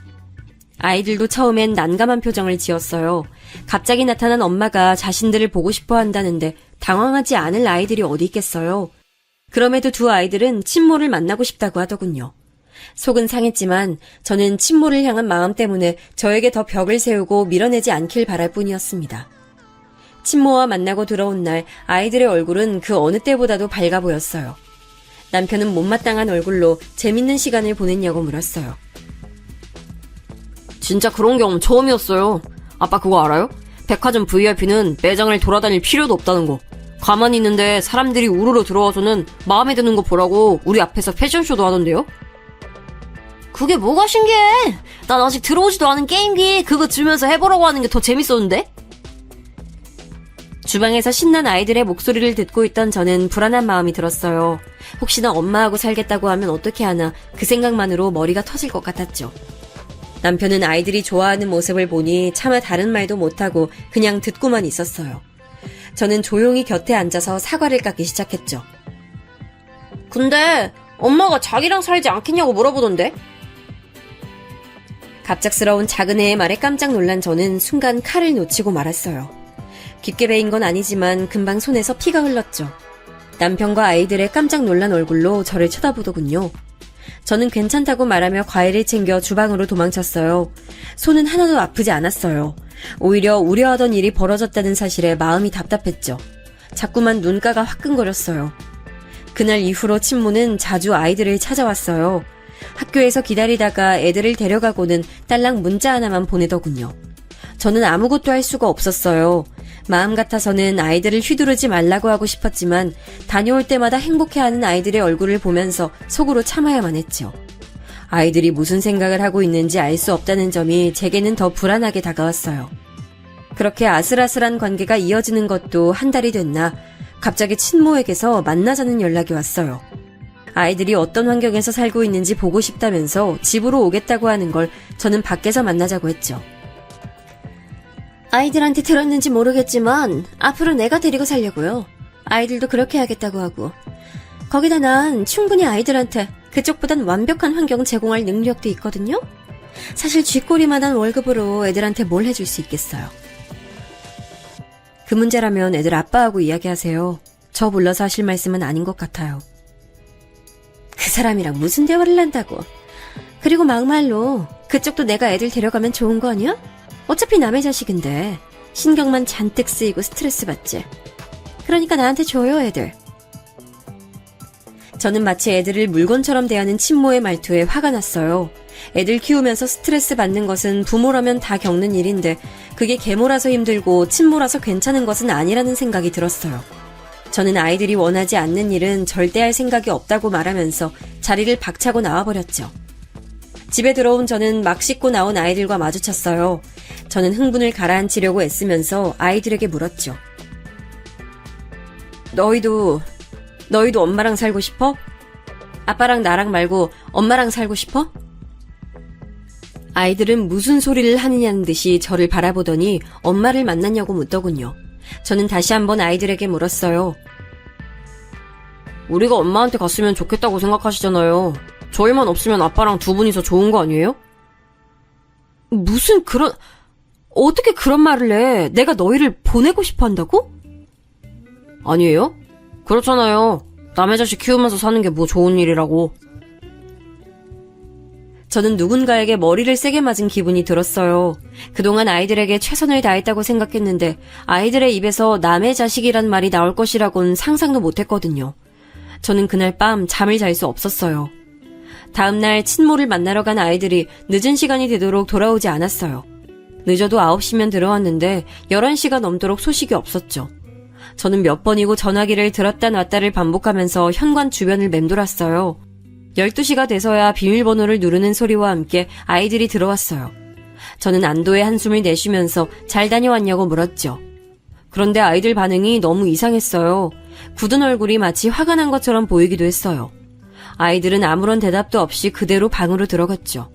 아이들도 처음엔 난감한 표정을 지었어요. 갑자기 나타난 엄마가 자신들을 보고 싶어 한다는데 당황하지 않을 아이들이 어디 있겠어요. 그럼에도 두 아이들은 친모를 만나고 싶다고 하더군요. 속은 상했지만 저는 친모를 향한 마음 때문에 저에게 더 벽을 세우고 밀어내지 않길 바랄 뿐이었습니다. 친모와 만나고 들어온 날 아이들의 얼굴은 그 어느 때보다도 밝아 보였어요. 남편은 못마땅한 얼굴로 재밌는 시간을 보냈냐고 물었어요. 진짜 그런 경험 처음이었어요. 아빠 그거 알아요? 백화점 VIP는 매장을 돌아다닐 필요도 없다는 거. 가만히 있는데 사람들이 우르르 들어와서는 마음에 드는 거 보라고 우리 앞에서 패션쇼도 하던데요? 그게 뭐가 신기해? 난 아직 들어오지도 않은 게임기 그거 주면서 해보라고 하는 게 더 재밌었는데? 주방에서 신난 아이들의 목소리를 듣고 있던 저는 불안한 마음이 들었어요. 혹시나 엄마하고 살겠다고 하면 어떻게 하나 그 생각만으로 머리가 터질 것 같았죠. 남편은 아이들이 좋아하는 모습을 보니 차마 다른 말도 못하고 그냥 듣고만 있었어요. 저는 조용히 곁에 앉아서 사과를 깎기 시작했죠. 근데 엄마가 자기랑 살지 않겠냐고 물어보던데? 갑작스러운 작은애의 말에 깜짝 놀란 저는 순간 칼을 놓치고 말았어요. 깊게 베인 건 아니지만 금방 손에서 피가 흘렀죠. 남편과 아이들의 깜짝 놀란 얼굴로 저를 쳐다보더군요. 저는 괜찮다고 말하며 과일을 챙겨 주방으로 도망쳤어요. 손은 하나도 아프지 않았어요. 오히려 우려하던 일이 벌어졌다는 사실에 마음이 답답했죠. 자꾸만 눈가가 화끈거렸어요. 그날 이후로 친모는 자주 아이들을 찾아왔어요. 학교에서 기다리다가 애들을 데려가고는 딸랑 문자 하나만 보내더군요. 저는 아무것도 할 수가 없었어요. 마음 같아서는 아이들을 휘두르지 말라고 하고 싶었지만 다녀올 때마다 행복해하는 아이들의 얼굴을 보면서 속으로 참아야만 했죠. 아이들이 무슨 생각을 하고 있는지 알 수 없다는 점이 제게는 더 불안하게 다가왔어요. 그렇게 아슬아슬한 관계가 이어지는 것도 한 달이 됐나 갑자기 친모에게서 만나자는 연락이 왔어요. 아이들이 어떤 환경에서 살고 있는지 보고 싶다면서 집으로 오겠다고 하는 걸 저는 밖에서 만나자고 했죠. 아이들한테 들었는지 모르겠지만 앞으로 내가 데리고 살려고요. 아이들도 그렇게 하겠다고 하고. 거기다 난 충분히 아이들한테 그쪽보단 완벽한 환경 제공할 능력도 있거든요. 사실 쥐꼬리만한 월급으로 애들한테 뭘 해줄 수 있겠어요. 그 문제라면 애들 아빠하고 이야기하세요. 저 불러서 하실 말씀은 아닌 것 같아요. 그 사람이랑 무슨 대화를 한다고. 그리고 막말로 그쪽도 내가 애들 데려가면 좋은 거 아니야? 어차피 남의 자식인데 신경만 잔뜩 쓰이고 스트레스 받지. 그러니까 나한테 줘요 애들. 저는 마치 애들을 물건처럼 대하는 친모의 말투에 화가 났어요. 애들 키우면서 스트레스 받는 것은 부모라면 다 겪는 일인데 그게 계모라서 힘들고 친모라서 괜찮은 것은 아니라는 생각이 들었어요. 저는 아이들이 원하지 않는 일은 절대 할 생각이 없다고 말하면서 자리를 박차고 나와버렸죠. 집에 들어온 저는 막 씻고 나온 아이들과 마주쳤어요. 저는 흥분을 가라앉히려고 애쓰면서 아이들에게 물었죠. 너희도 엄마랑 살고 싶어? 아빠랑 나랑 말고 엄마랑 살고 싶어? 아이들은 무슨 소리를 하느냐는 듯이 저를 바라보더니 엄마를 만났냐고 묻더군요. 저는 다시 한번 아이들에게 물었어요. 우리가 엄마한테 갔으면 좋겠다고 생각하시잖아요. 저희만 없으면 아빠랑 두 분이서 좋은 거 아니에요? 어떻게 그런 말을 해? 내가 너희를 보내고 싶어 한다고? 아니에요? 그렇잖아요. 남의 자식 키우면서 사는 게 뭐 좋은 일이라고. 저는 누군가에게 머리를 세게 맞은 기분이 들었어요. 그동안 아이들에게 최선을 다했다고 생각했는데 아이들의 입에서 남의 자식이란 말이 나올 것이라고는 상상도 못했거든요. 저는 그날 밤 잠을 잘 수 없었어요. 다음날 친모를 만나러 간 아이들이 늦은 시간이 되도록 돌아오지 않았어요. 늦어도 9시면 들어왔는데 11시가 넘도록 소식이 없었죠. 저는 몇 번이고 전화기를 들었다 놨다를 반복하면서 현관 주변을 맴돌았어요. 12시가 돼서야 비밀번호를 누르는 소리와 함께 아이들이 들어왔어요. 저는 안도의 한숨을 내쉬면서 잘 다녀왔냐고 물었죠. 그런데 아이들 반응이 너무 이상했어요. 굳은 얼굴이 마치 화가 난 것처럼 보이기도 했어요. 아이들은 아무런 대답도 없이 그대로 방으로 들어갔죠.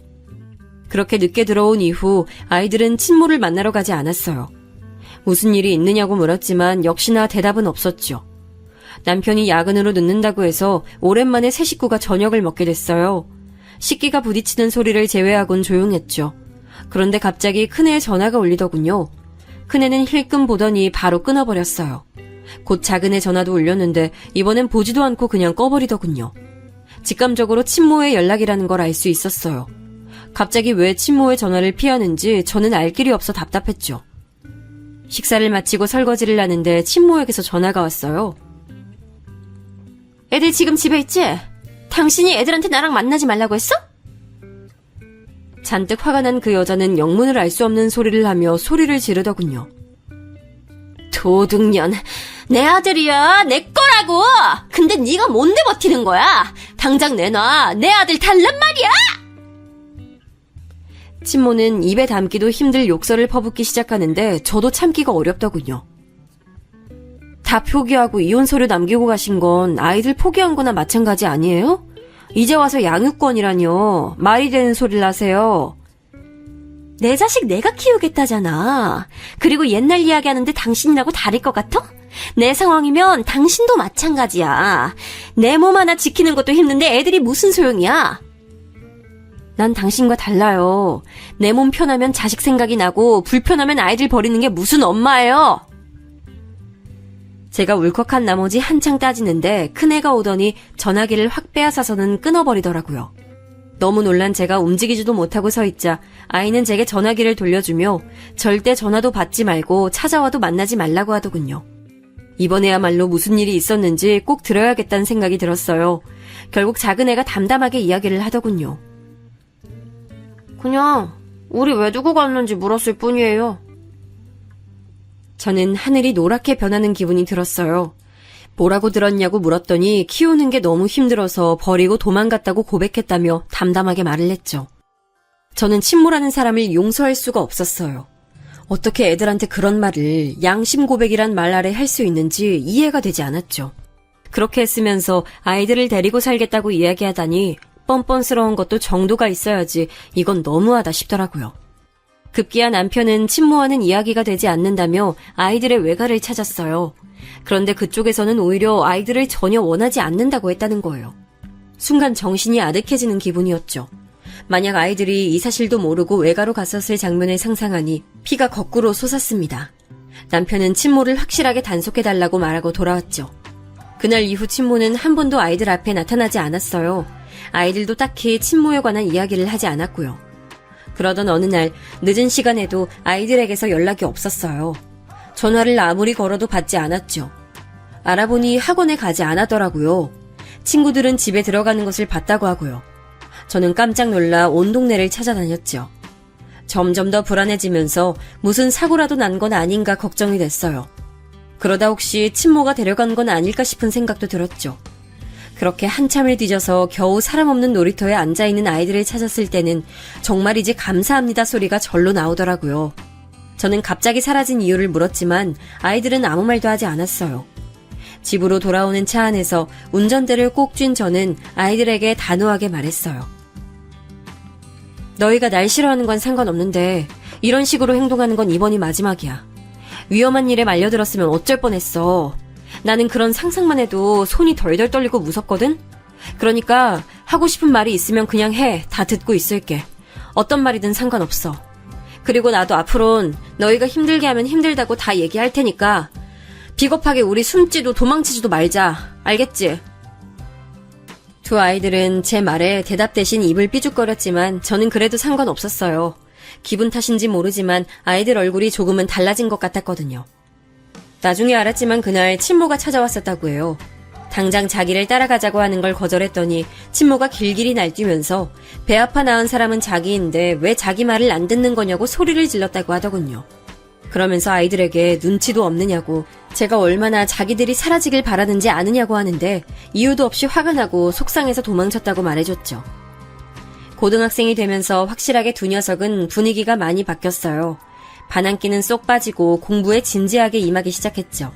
그렇게 늦게 들어온 이후 아이들은 친모를 만나러 가지 않았어요. 무슨 일이 있느냐고 물었지만 역시나 대답은 없었죠. 남편이 야근으로 늦는다고 해서 오랜만에 새 식구가 저녁을 먹게 됐어요. 식기가 부딪히는 소리를 제외하곤 조용했죠. 그런데 갑자기 큰애의 전화가 울리더군요. 큰애는 힐끔 보더니 바로 끊어버렸어요. 곧 작은애 전화도 울렸는데 이번엔 보지도 않고 그냥 꺼버리더군요. 직감적으로 친모의 연락이라는 걸 알 수 있었어요. 갑자기 왜 친모의 전화를 피하는지 저는 알 길이 없어 답답했죠. 식사를 마치고 설거지를 하는데 친모에게서 전화가 왔어요. 애들 지금 집에 있지? 당신이 애들한테 나랑 만나지 말라고 했어? 잔뜩 화가 난 그 여자는 영문을 알 수 없는 소리를 하며 소리를 지르더군요. 도둑년, 내 아들이야, 내 거라고! 근데 네가 뭔데 버티는 거야? 당장 내놔, 내 아들 달란 말이야! 친모는 입에 담기도 힘들 욕설을 퍼붓기 시작하는데 저도 참기가 어렵더군요. 다 포기하고 이혼 서류 남기고 가신 건 아이들 포기한 거나 마찬가지 아니에요? 이제 와서 양육권이라뇨. 말이 되는 소리를 하세요. 내 자식 내가 키우겠다잖아. 그리고 옛날 이야기하는데 당신이라고 다를 것 같아? 내 상황이면 당신도 마찬가지야. 내 몸 하나 지키는 것도 힘든데 애들이 무슨 소용이야? 난 당신과 달라요. 내 몸 편하면 자식 생각이 나고 불편하면 아이들 버리는 게 무슨 엄마예요? 제가 울컥한 나머지 한창 따지는데 큰애가 오더니 전화기를 확 빼앗아서는 끊어버리더라고요. 너무 놀란 제가 움직이지도 못하고 서 있자 아이는 제게 전화기를 돌려주며 절대 전화도 받지 말고 찾아와도 만나지 말라고 하더군요. 이번에야말로 무슨 일이 있었는지 꼭 들어야겠다는 생각이 들었어요. 결국 작은애가 담담하게 이야기를 하더군요. 그냥 우리 왜 두고 갔는지 물었을 뿐이에요. 저는 하늘이 노랗게 변하는 기분이 들었어요. 뭐라고 들었냐고 물었더니 키우는 게 너무 힘들어서 버리고 도망갔다고 고백했다며 담담하게 말을 했죠. 저는 친모라는 사람을 용서할 수가 없었어요. 어떻게 애들한테 그런 말을 양심 고백이란 말 아래 할 수 있는지 이해가 되지 않았죠. 그렇게 했으면서 아이들을 데리고 살겠다고 이야기하다니 뻔뻔스러운 것도 정도가 있어야지 이건 너무하다 싶더라고요. 급기야 남편은 친모와는 이야기가 되지 않는다며 아이들의 외가를 찾았어요. 그런데 그쪽에서는 오히려 아이들을 전혀 원하지 않는다고 했다는 거예요. 순간 정신이 아득해지는 기분이었죠. 만약 아이들이 이 사실도 모르고 외가로 갔었을 장면을 상상하니 피가 거꾸로 솟았습니다. 남편은 친모를 확실하게 단속해달라고 말하고 돌아왔죠. 그날 이후 친모는 한 번도 아이들 앞에 나타나지 않았어요. 아이들도 딱히 친모에 관한 이야기를 하지 않았고요. 그러던 어느 날 늦은 시간에도 아이들에게서 연락이 없었어요. 전화를 아무리 걸어도 받지 않았죠. 알아보니 학원에 가지 않았더라고요. 친구들은 집에 들어가는 것을 봤다고 하고요. 저는 깜짝 놀라 온 동네를 찾아다녔죠. 점점 더 불안해지면서 무슨 사고라도 난 건 아닌가 걱정이 됐어요. 그러다 혹시 친모가 데려간 건 아닐까 싶은 생각도 들었죠. 그렇게 한참을 뒤져서 겨우 사람 없는 놀이터에 앉아있는 아이들을 찾았을 때는 정말이지 감사합니다 소리가 절로 나오더라고요. 저는 갑자기 사라진 이유를 물었지만 아이들은 아무 말도 하지 않았어요. 집으로 돌아오는 차 안에서 운전대를 꼭 쥔 저는 아이들에게 단호하게 말했어요. 너희가 날 싫어하는 건 상관없는데 이런 식으로 행동하는 건 이번이 마지막이야. 위험한 일에 말려들었으면 어쩔 뻔했어. 나는 그런 상상만 해도 손이 덜덜 떨리고 무섭거든? 그러니까 하고 싶은 말이 있으면 그냥 해. 다 듣고 있을게. 어떤 말이든 상관없어. 그리고 나도 앞으론 너희가 힘들게 하면 힘들다고 다 얘기할 테니까 비겁하게 우리 숨지도 도망치지도 말자. 알겠지? 두 아이들은 제 말에 대답 대신 입을 삐죽거렸지만 저는 그래도 상관없었어요. 기분 탓인지 모르지만 아이들 얼굴이 조금은 달라진 것 같았거든요. 나중에 알았지만 그날 친모가 찾아왔었다고 해요. 당장 자기를 따라가자고 하는 걸 거절했더니 친모가 길길이 날뛰면서 배 아파 낳은 사람은 자기인데 왜 자기 말을 안 듣는 거냐고 소리를 질렀다고 하더군요. 그러면서 아이들에게 눈치도 없느냐고 제가 얼마나 자기들이 사라지길 바라는지 아느냐고 하는데 이유도 없이 화가 나고 속상해서 도망쳤다고 말해줬죠. 고등학생이 되면서 확실하게 두 녀석은 분위기가 많이 바뀌었어요. 반항기는 쏙 빠지고 공부에 진지하게 임하기 시작했죠.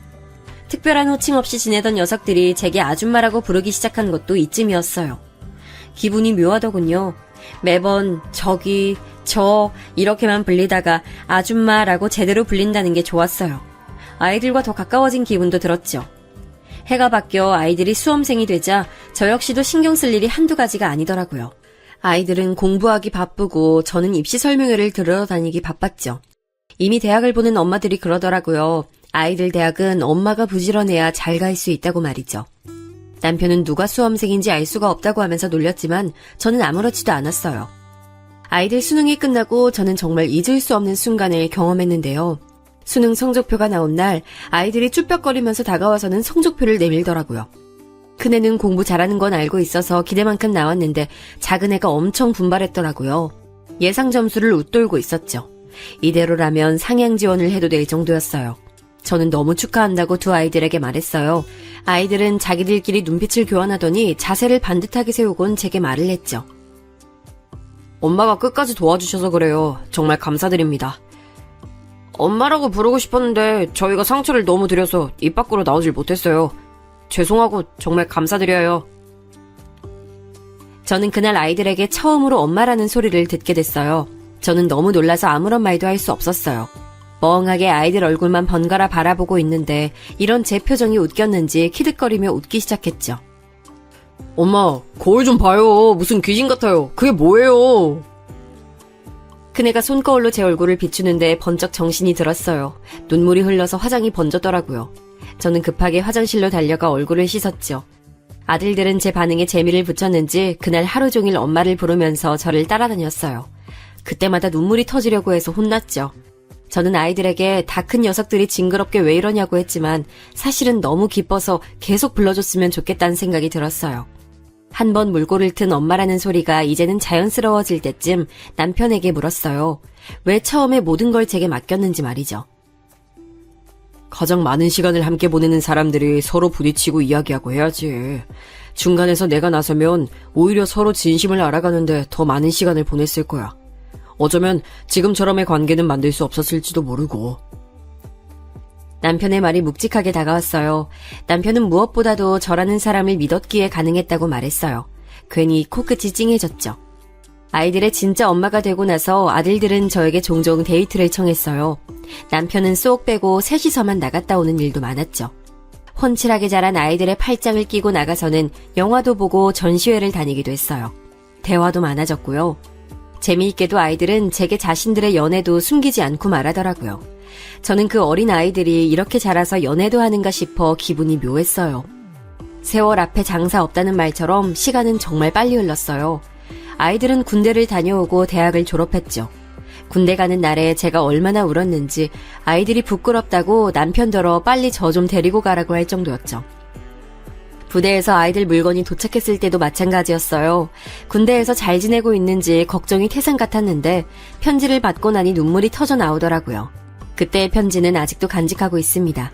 특별한 호칭 없이 지내던 녀석들이 제게 아줌마라고 부르기 시작한 것도 이쯤이었어요. 기분이 묘하더군요. 매번 저기, 저 이렇게만 불리다가 아줌마라고 제대로 불린다는 게 좋았어요. 아이들과 더 가까워진 기분도 들었죠. 해가 바뀌어 아이들이 수험생이 되자 저 역시도 신경 쓸 일이 한두 가지가 아니더라고요. 아이들은 공부하기 바쁘고 저는 입시 설명회를 들으러 다니기 바빴죠. 이미 대학을 보는 엄마들이 그러더라고요. 아이들 대학은 엄마가 부지런해야 잘 갈 수 있다고 말이죠. 남편은 누가 수험생인지 알 수가 없다고 하면서 놀렸지만 저는 아무렇지도 않았어요. 아이들 수능이 끝나고 저는 정말 잊을 수 없는 순간을 경험했는데요. 수능 성적표가 나온 날 아이들이 쭈뼛거리면서 다가와서는 성적표를 내밀더라고요. 큰애는 공부 잘하는 건 알고 있어서 기대만큼 나왔는데 작은애가 엄청 분발했더라고요. 예상 점수를 웃돌고 있었죠. 이대로라면 상향 지원을 해도 될 정도였어요. 저는 너무 축하한다고 두 아이들에게 말했어요. 아이들은 자기들끼리 눈빛을 교환하더니 자세를 반듯하게 세우곤 제게 말을 했죠. 엄마가 끝까지 도와주셔서 그래요. 정말 감사드립니다. 엄마라고 부르고 싶었는데 저희가 상처를 너무 드려서 입 밖으로 나오질 못했어요. 죄송하고 정말 감사드려요. 저는 그날 아이들에게 처음으로 엄마라는 소리를 듣게 됐어요. 저는 너무 놀라서 아무런 말도 할 수 없었어요. 멍하게 아이들 얼굴만 번갈아 바라보고 있는데 이런 제 표정이 웃겼는지 키득거리며 웃기 시작했죠. 엄마, 거울 좀 봐요. 무슨 귀신 같아요. 그게 뭐예요? 큰애가 손거울로 제 얼굴을 비추는데 번쩍 정신이 들었어요. 눈물이 흘러서 화장이 번졌더라고요. 저는 급하게 화장실로 달려가 얼굴을 씻었죠. 아들들은 제 반응에 재미를 붙였는지 그날 하루 종일 엄마를 부르면서 저를 따라다녔어요. 그때마다 눈물이 터지려고 해서 혼났죠. 저는 아이들에게 다 큰 녀석들이 징그럽게 왜 이러냐고 했지만 사실은 너무 기뻐서 계속 불러줬으면 좋겠다는 생각이 들었어요. 한 번 물꼬를 튼 엄마라는 소리가 이제는 자연스러워질 때쯤 남편에게 물었어요. 왜 처음에 모든 걸 제게 맡겼는지 말이죠. 가장 많은 시간을 함께 보내는 사람들이 서로 부딪히고 이야기하고 해야지. 중간에서 내가 나서면 오히려 서로 진심을 알아가는데 더 많은 시간을 보냈을 거야. 어쩌면 지금처럼의 관계는 만들 수 없었을지도 모르고. 남편의 말이 묵직하게 다가왔어요. 남편은 무엇보다도 저라는 사람을 믿었기에 가능했다고 말했어요. 괜히 코끝이 찡해졌죠. 아이들의 진짜 엄마가 되고 나서 아들들은 저에게 종종 데이트를 청했어요. 남편은 쏙 빼고 셋이서만 나갔다 오는 일도 많았죠. 훤칠하게 자란 아이들의 팔짱을 끼고 나가서는 영화도 보고 전시회를 다니기도 했어요. 대화도 많아졌고요. 재미있게도 아이들은 제게 자신들의 연애도 숨기지 않고 말하더라고요. 저는 그 어린 아이들이 이렇게 자라서 연애도 하는가 싶어 기분이 묘했어요. 세월 앞에 장사 없다는 말처럼 시간은 정말 빨리 흘렀어요. 아이들은 군대를 다녀오고 대학을 졸업했죠. 군대 가는 날에 제가 얼마나 울었는지 아이들이 부끄럽다고 남편더러 빨리 저 좀 데리고 가라고 할 정도였죠. 부대에서 아이들 물건이 도착했을 때도 마찬가지였어요. 군대에서 잘 지내고 있는지 걱정이 태산 같았는데 편지를 받고 나니 눈물이 터져 나오더라고요. 그때의 편지는 아직도 간직하고 있습니다.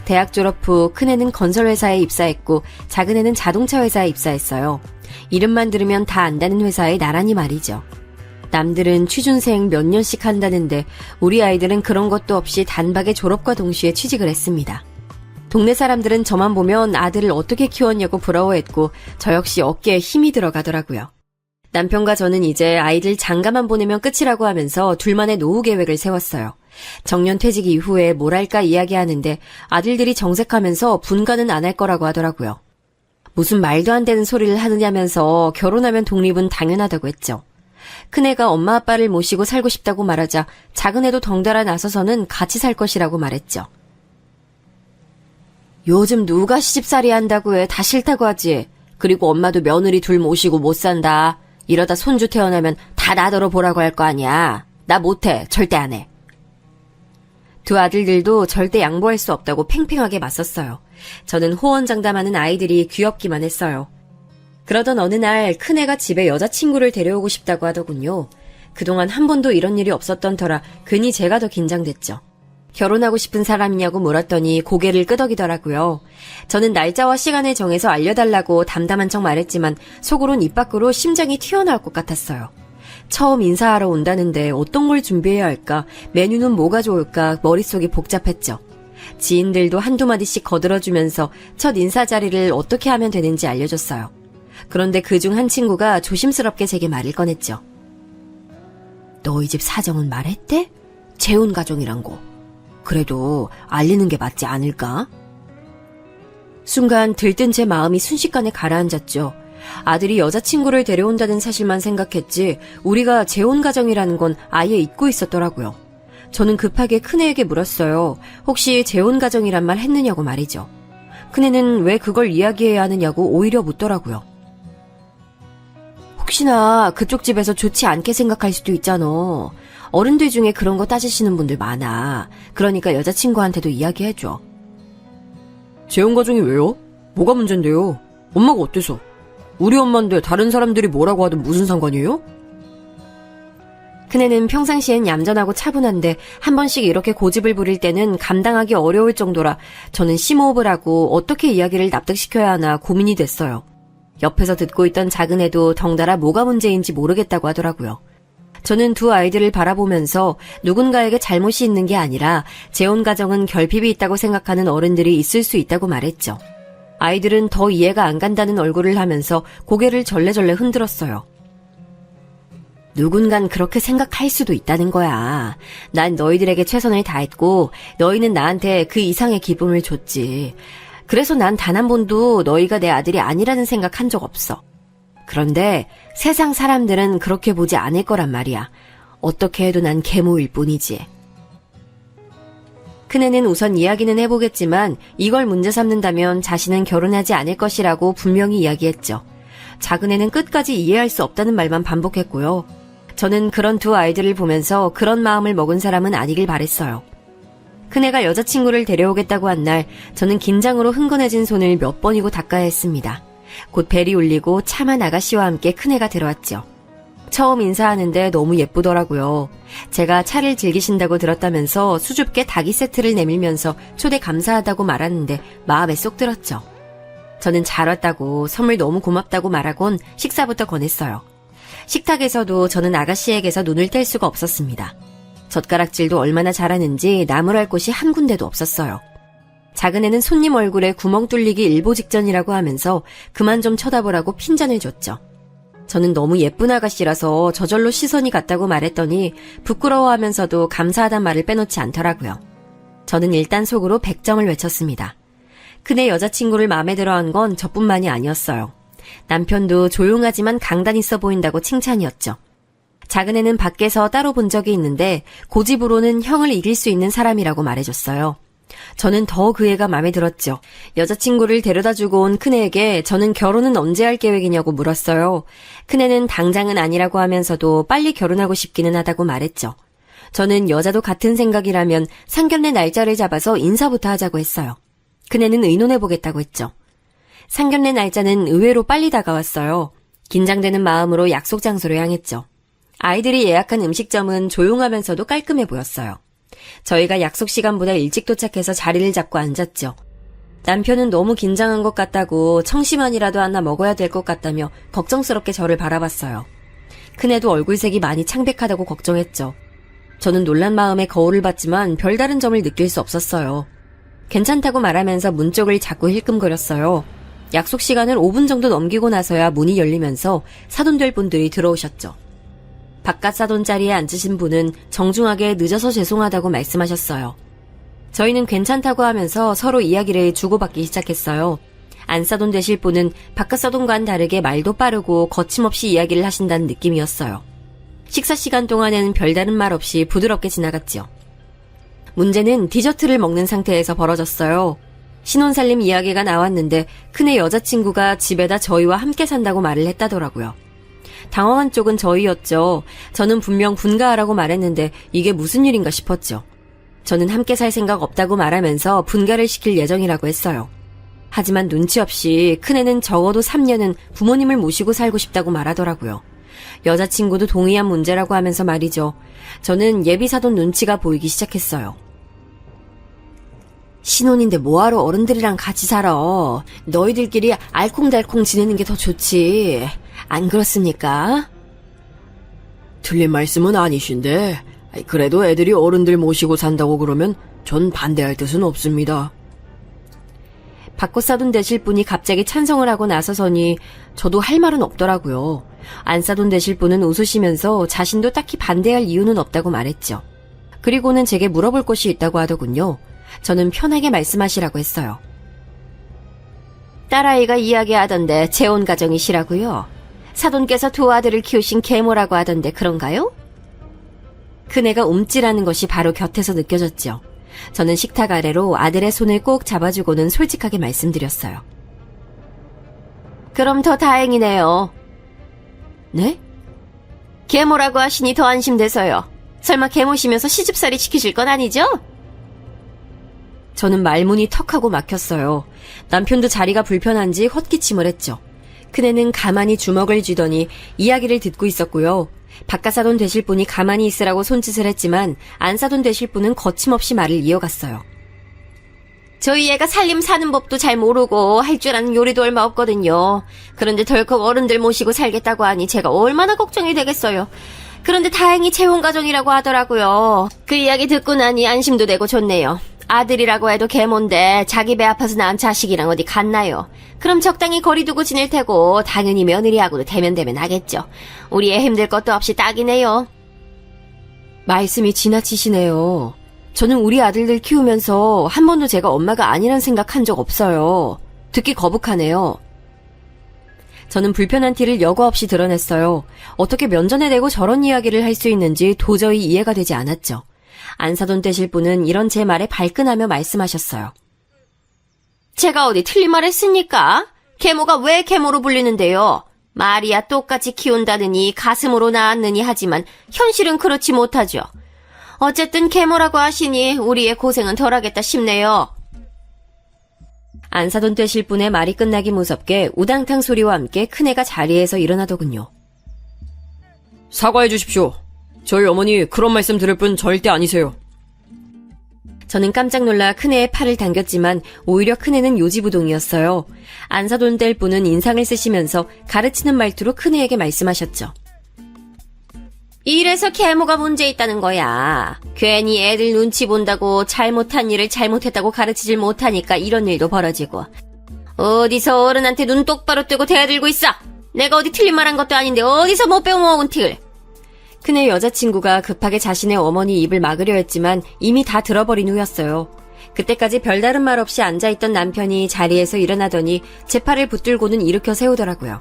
대학 졸업 후 큰애는 건설회사에 입사했고 작은애는 자동차 회사에 입사했어요. 이름만 들으면 다 안다는 회사에 나란히 말이죠. 남들은 취준생 몇 년씩 한다는데 우리 아이들은 그런 것도 없이 단박에 졸업과 동시에 취직을 했습니다. 동네 사람들은 저만 보면 아들을 어떻게 키웠냐고 부러워했고 저 역시 어깨에 힘이 들어가더라고요. 남편과 저는 이제 아이들 장가만 보내면 끝이라고 하면서 둘만의 노후 계획을 세웠어요. 정년 퇴직 이후에 뭘 할까 이야기하는데 아들들이 정색하면서 분가는 안 할 거라고 하더라고요. 무슨 말도 안 되는 소리를 하느냐면서 결혼하면 독립은 당연하다고 했죠. 큰애가 엄마 아빠를 모시고 살고 싶다고 말하자 작은애도 덩달아 나서서는 같이 살 것이라고 말했죠. 요즘 누가 시집살이 한다고 해. 다 싫다고 하지. 그리고 엄마도 며느리 둘 모시고 못 산다. 이러다 손주 태어나면 다 나더러 보라고 할 거 아니야. 나 못해. 절대 안 해. 두 아들들도 절대 양보할 수 없다고 팽팽하게 맞섰어요. 저는 호언장담하는 아이들이 귀엽기만 했어요. 그러던 어느 날 큰애가 집에 여자친구를 데려오고 싶다고 하더군요. 그동안 한 번도 이런 일이 없었던 터라 괜히 제가 더 긴장됐죠. 결혼하고 싶은 사람이냐고 물었더니 고개를 끄덕이더라고요. 저는 날짜와 시간을 정해서 알려달라고 담담한 척 말했지만 속으론 입 밖으로 심장이 튀어나올 것 같았어요. 처음 인사하러 온다는데 어떤 걸 준비해야 할까, 메뉴는 뭐가 좋을까 머릿속이 복잡했죠. 지인들도 한두 마디씩 거들어주면서 첫 인사 자리를 어떻게 하면 되는지 알려줬어요. 그런데 그중 한 친구가 조심스럽게 제게 말을 꺼냈죠. 너희 집 사정은 말했대? 재혼 가정이란 거. 그래도 알리는 게 맞지 않을까? 순간 들뜬 제 마음이 순식간에 가라앉았죠. 아들이 여자친구를 데려온다는 사실만 생각했지 우리가 재혼 가정이라는 건 아예 잊고 있었더라고요. 저는 급하게 큰애에게 물었어요. 혹시 재혼 가정이란 말 했느냐고 말이죠. 큰애는 왜 그걸 이야기해야 하느냐고 오히려 묻더라고요. 혹시나 그쪽 집에서 좋지 않게 생각할 수도 있잖아. 어른들 중에 그런 거 따지시는 분들 많아. 그러니까 여자친구한테도 이야기해줘. 재혼 가정이 왜요? 뭐가 문제인데요? 엄마가 어때서? 우리 엄마인데 다른 사람들이 뭐라고 하든 무슨 상관이에요? 큰애는 평상시엔 얌전하고 차분한데 한 번씩 이렇게 고집을 부릴 때는 감당하기 어려울 정도라 저는 심호흡을 하고 어떻게 이야기를 납득시켜야 하나 고민이 됐어요. 옆에서 듣고 있던 작은애도 덩달아 뭐가 문제인지 모르겠다고 하더라고요. 저는 두 아이들을 바라보면서 누군가에게 잘못이 있는 게 아니라 재혼 가정은 결핍이 있다고 생각하는 어른들이 있을 수 있다고 말했죠. 아이들은 더 이해가 안 간다는 얼굴을 하면서 고개를 절레절레 흔들었어요. 누군간 그렇게 생각할 수도 있다는 거야. 난 너희들에게 최선을 다했고 너희는 나한테 그 이상의 기쁨을 줬지. 그래서 난 단 한 번도 너희가 내 아들이 아니라는 생각 한 적 없어. 그런데 세상 사람들은 그렇게 보지 않을 거란 말이야. 어떻게 해도 난 계모일 뿐이지. 큰애는 우선 이야기는 해보겠지만 이걸 문제 삼는다면 자신은 결혼하지 않을 것이라고 분명히 이야기했죠. 작은애는 끝까지 이해할 수 없다는 말만 반복했고요. 저는 그런 두 아이들을 보면서 그런 마음을 먹은 사람은 아니길 바랬어요. 큰애가 여자친구를 데려오겠다고 한 날 저는 긴장으로 흥건해진 손을 몇 번이고 닦아야 했습니다. 곧 벨이 울리고 참한 아가씨와 함께 큰애가 들어왔죠. 처음 인사하는데 너무 예쁘더라고요. 제가 차를 즐기신다고 들었다면서 수줍게 닭이 세트를 내밀면서 초대 감사하다고 말하는데 마음에 쏙 들었죠. 저는 잘 왔다고 선물 너무 고맙다고 말하곤 식사부터 권했어요. 식탁에서도 저는 아가씨에게서 눈을 뗄 수가 없었습니다. 젓가락질도 얼마나 잘하는지 나무랄 곳이 한 군데도 없었어요. 작은애는 손님 얼굴에 구멍 뚫리기 일보 직전이라고 하면서 그만 좀 쳐다보라고 핀잔을 줬죠. 저는 너무 예쁜 아가씨라서 저절로 시선이 갔다고 말했더니 부끄러워하면서도 감사하단 말을 빼놓지 않더라고요. 저는 일단 속으로 100점을 외쳤습니다. 큰애 여자친구를 마음에 들어한 건 저뿐만이 아니었어요. 남편도 조용하지만 강단 있어 보인다고 칭찬이었죠. 작은애는 밖에서 따로 본 적이 있는데 고집으로는 형을 이길 수 있는 사람이라고 말해줬어요. 저는 더 그 애가 마음에 들었죠. 여자친구를 데려다주고 온 큰애에게 저는 결혼은 언제 할 계획이냐고 물었어요. 큰애는 당장은 아니라고 하면서도 빨리 결혼하고 싶기는 하다고 말했죠. 저는 여자도 같은 생각이라면 상견례 날짜를 잡아서 인사부터 하자고 했어요. 큰애는 의논해보겠다고 했죠. 상견례 날짜는 의외로 빨리 다가왔어요. 긴장되는 마음으로 약속 장소로 향했죠. 아이들이 예약한 음식점은 조용하면서도 깔끔해 보였어요. 저희가 약속 시간보다 일찍 도착해서 자리를 잡고 앉았죠. 남편은 너무 긴장한 것 같다고 청심환이라도 하나 먹어야 될 것 같다며 걱정스럽게 저를 바라봤어요. 큰애도 얼굴색이 많이 창백하다고 걱정했죠. 저는 놀란 마음에 거울을 봤지만 별다른 점을 느낄 수 없었어요. 괜찮다고 말하면서 문 쪽을 자꾸 힐끔거렸어요. 약속 시간을 5분 정도 넘기고 나서야 문이 열리면서 사돈될 분들이 들어오셨죠. 바깥 사돈 자리에 앉으신 분은 정중하게 늦어서 죄송하다고 말씀하셨어요. 저희는 괜찮다고 하면서 서로 이야기를 주고받기 시작했어요. 안사돈 되실 분은 바깥 사돈과는 다르게 말도 빠르고 거침없이 이야기를 하신다는 느낌이었어요. 식사 시간 동안에는 별다른 말 없이 부드럽게 지나갔죠. 문제는 디저트를 먹는 상태에서 벌어졌어요. 신혼살림 이야기가 나왔는데 큰애 여자친구가 집에다 저희와 함께 산다고 말을 했다더라고요. 당황한 쪽은 저희였죠. 저는 분명 분가하라고 말했는데 이게 무슨 일인가 싶었죠. 저는 함께 살 생각 없다고 말하면서 분가를 시킬 예정이라고 했어요. 하지만 눈치 없이 큰애는 적어도 3년은 부모님을 모시고 살고 싶다고 말하더라고요. 여자친구도 동의한 문제라고 하면서 말이죠. 저는 예비사돈 눈치가 보이기 시작했어요. 신혼인데 뭐하러 어른들이랑 같이 살아. 너희들끼리 알콩달콩 지내는 게 더 좋지. 안 그렇습니까? 틀린 말씀은 아니신데 그래도 애들이 어른들 모시고 산다고 그러면 전 반대할 뜻은 없습니다. 바꿔 싸돈 되실 분이 갑자기 찬성을 하고 나서서니 저도 할 말은 없더라고요. 안 싸돈 되실 분은 웃으시면서 자신도 딱히 반대할 이유는 없다고 말했죠. 그리고는 제게 물어볼 것이 있다고 하더군요. 저는 편하게 말씀하시라고 했어요. 딸아이가 이야기하던데 재혼 가정이시라고요? 사돈께서 두 아들을 키우신 계모라고 하던데 그런가요? 그네가 움찔하는 것이 바로 곁에서 느껴졌죠. 저는 식탁 아래로 아들의 손을 꼭 잡아주고는 솔직하게 말씀드렸어요. 그럼 더 다행이네요. 네? 계모라고 하시니 더 안심돼서요. 설마 계모시면서 시집살이 시키실 건 아니죠? 저는 말문이 턱하고 막혔어요. 남편도 자리가 불편한지 헛기침을 했죠. 큰애는 가만히 주먹을 쥐더니 이야기를 듣고 있었고요. 바깥사돈 되실 분이 가만히 있으라고 손짓을 했지만 안사돈 되실 분은 거침없이 말을 이어갔어요. 저희 애가 살림 사는 법도 잘 모르고 할 줄 아는 요리도 얼마 없거든요. 그런데 덜컥 어른들 모시고 살겠다고 하니 제가 얼마나 걱정이 되겠어요. 그런데 다행히 재혼가정이라고 하더라고요. 그 이야기 듣고 나니 안심도 되고 좋네요. 아들이라고 해도 계모인데 자기 배 아파서 낳은 자식이랑 어디 갔나요? 그럼 적당히 거리 두고 지낼 테고 당연히 며느리하고도 대면대면 하겠죠. 우리 애 힘들 것도 없이 딱이네요. 말씀이 지나치시네요. 저는 우리 아들들 키우면서 한 번도 제가 엄마가 아니란 생각한 적 없어요. 듣기 거북하네요. 저는 불편한 티를 여과 없이 드러냈어요. 어떻게 면전에 대고 저런 이야기를 할 수 있는지 도저히 이해가 되지 않았죠. 안사돈 되실 분은 이런 제 말에 발끈하며 말씀하셨어요. 제가 어디 틀린 말 했습니까? 계모가 왜 계모로 불리는데요? 말이야 똑같이 키운다느니 가슴으로 낳았느니 하지만 현실은 그렇지 못하죠. 어쨌든 계모라고 하시니 우리의 고생은 덜하겠다 싶네요. 안사돈 되실 분의 말이 끝나기 무섭게 우당탕 소리와 함께 큰애가 자리에서 일어나더군요. 사과해 주십시오. 저희 어머니 그런 말씀 들을 분 절대 아니세요. 저는 깜짝 놀라 큰애의 팔을 당겼지만 오히려 큰애는 요지부동이었어요. 안사돈 될 분은 인상을 쓰시면서 가르치는 말투로 큰애에게 말씀하셨죠. 이래서 계모가 문제 있다는 거야. 괜히 애들 눈치 본다고 잘못한 일을 잘못했다고 가르치질 못하니까 이런 일도 벌어지고. 어디서 어른한테 눈 똑바로 뜨고 대들고 있어. 내가 어디 틀린 말 한 것도 아닌데 어디서 못 배운 먹은 틱을. 큰애 여자친구가 급하게 자신의 어머니 입을 막으려 했지만 이미 다 들어버린 후였어요. 그때까지 별다른 말 없이 앉아있던 남편이 자리에서 일어나더니 제 팔을 붙들고는 일으켜 세우더라고요.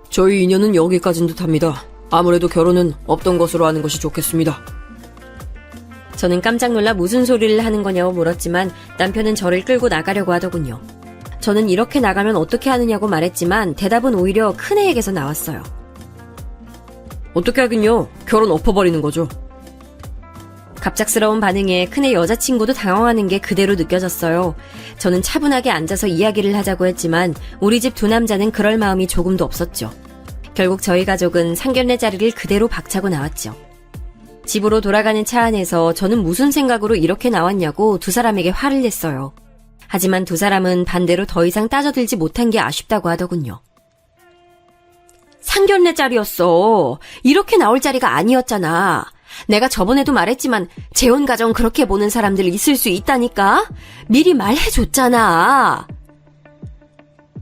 저희 인연은 여기까지인 듯합니다. 아무래도 결혼은 없던 것으로 하는 것이 좋겠습니다. 저는 깜짝 놀라 무슨 소리를 하는 거냐고 물었지만 남편은 저를 끌고 나가려고 하더군요. 저는 이렇게 나가면 어떻게 하느냐고 말했지만 대답은 오히려 큰애에게서 나왔어요. 어떻게 하긴요. 결혼 엎어버리는 거죠. 갑작스러운 반응에 큰애 여자친구도 당황하는 게 그대로 느껴졌어요. 저는 차분하게 앉아서 이야기를 하자고 했지만 우리 집 두 남자는 그럴 마음이 조금도 없었죠. 결국 저희 가족은 상견례 자리를 그대로 박차고 나왔죠. 집으로 돌아가는 차 안에서 저는 무슨 생각으로 이렇게 나왔냐고 두 사람에게 화를 냈어요. 하지만 두 사람은 반대로 더 이상 따져들지 못한 게 아쉽다고 하더군요. 상견례 자리였어. 이렇게 나올 자리가 아니었잖아. 내가 저번에도 말했지만 재혼 가정 그렇게 보는 사람들 있을 수 있다니까. 미리 말해줬잖아.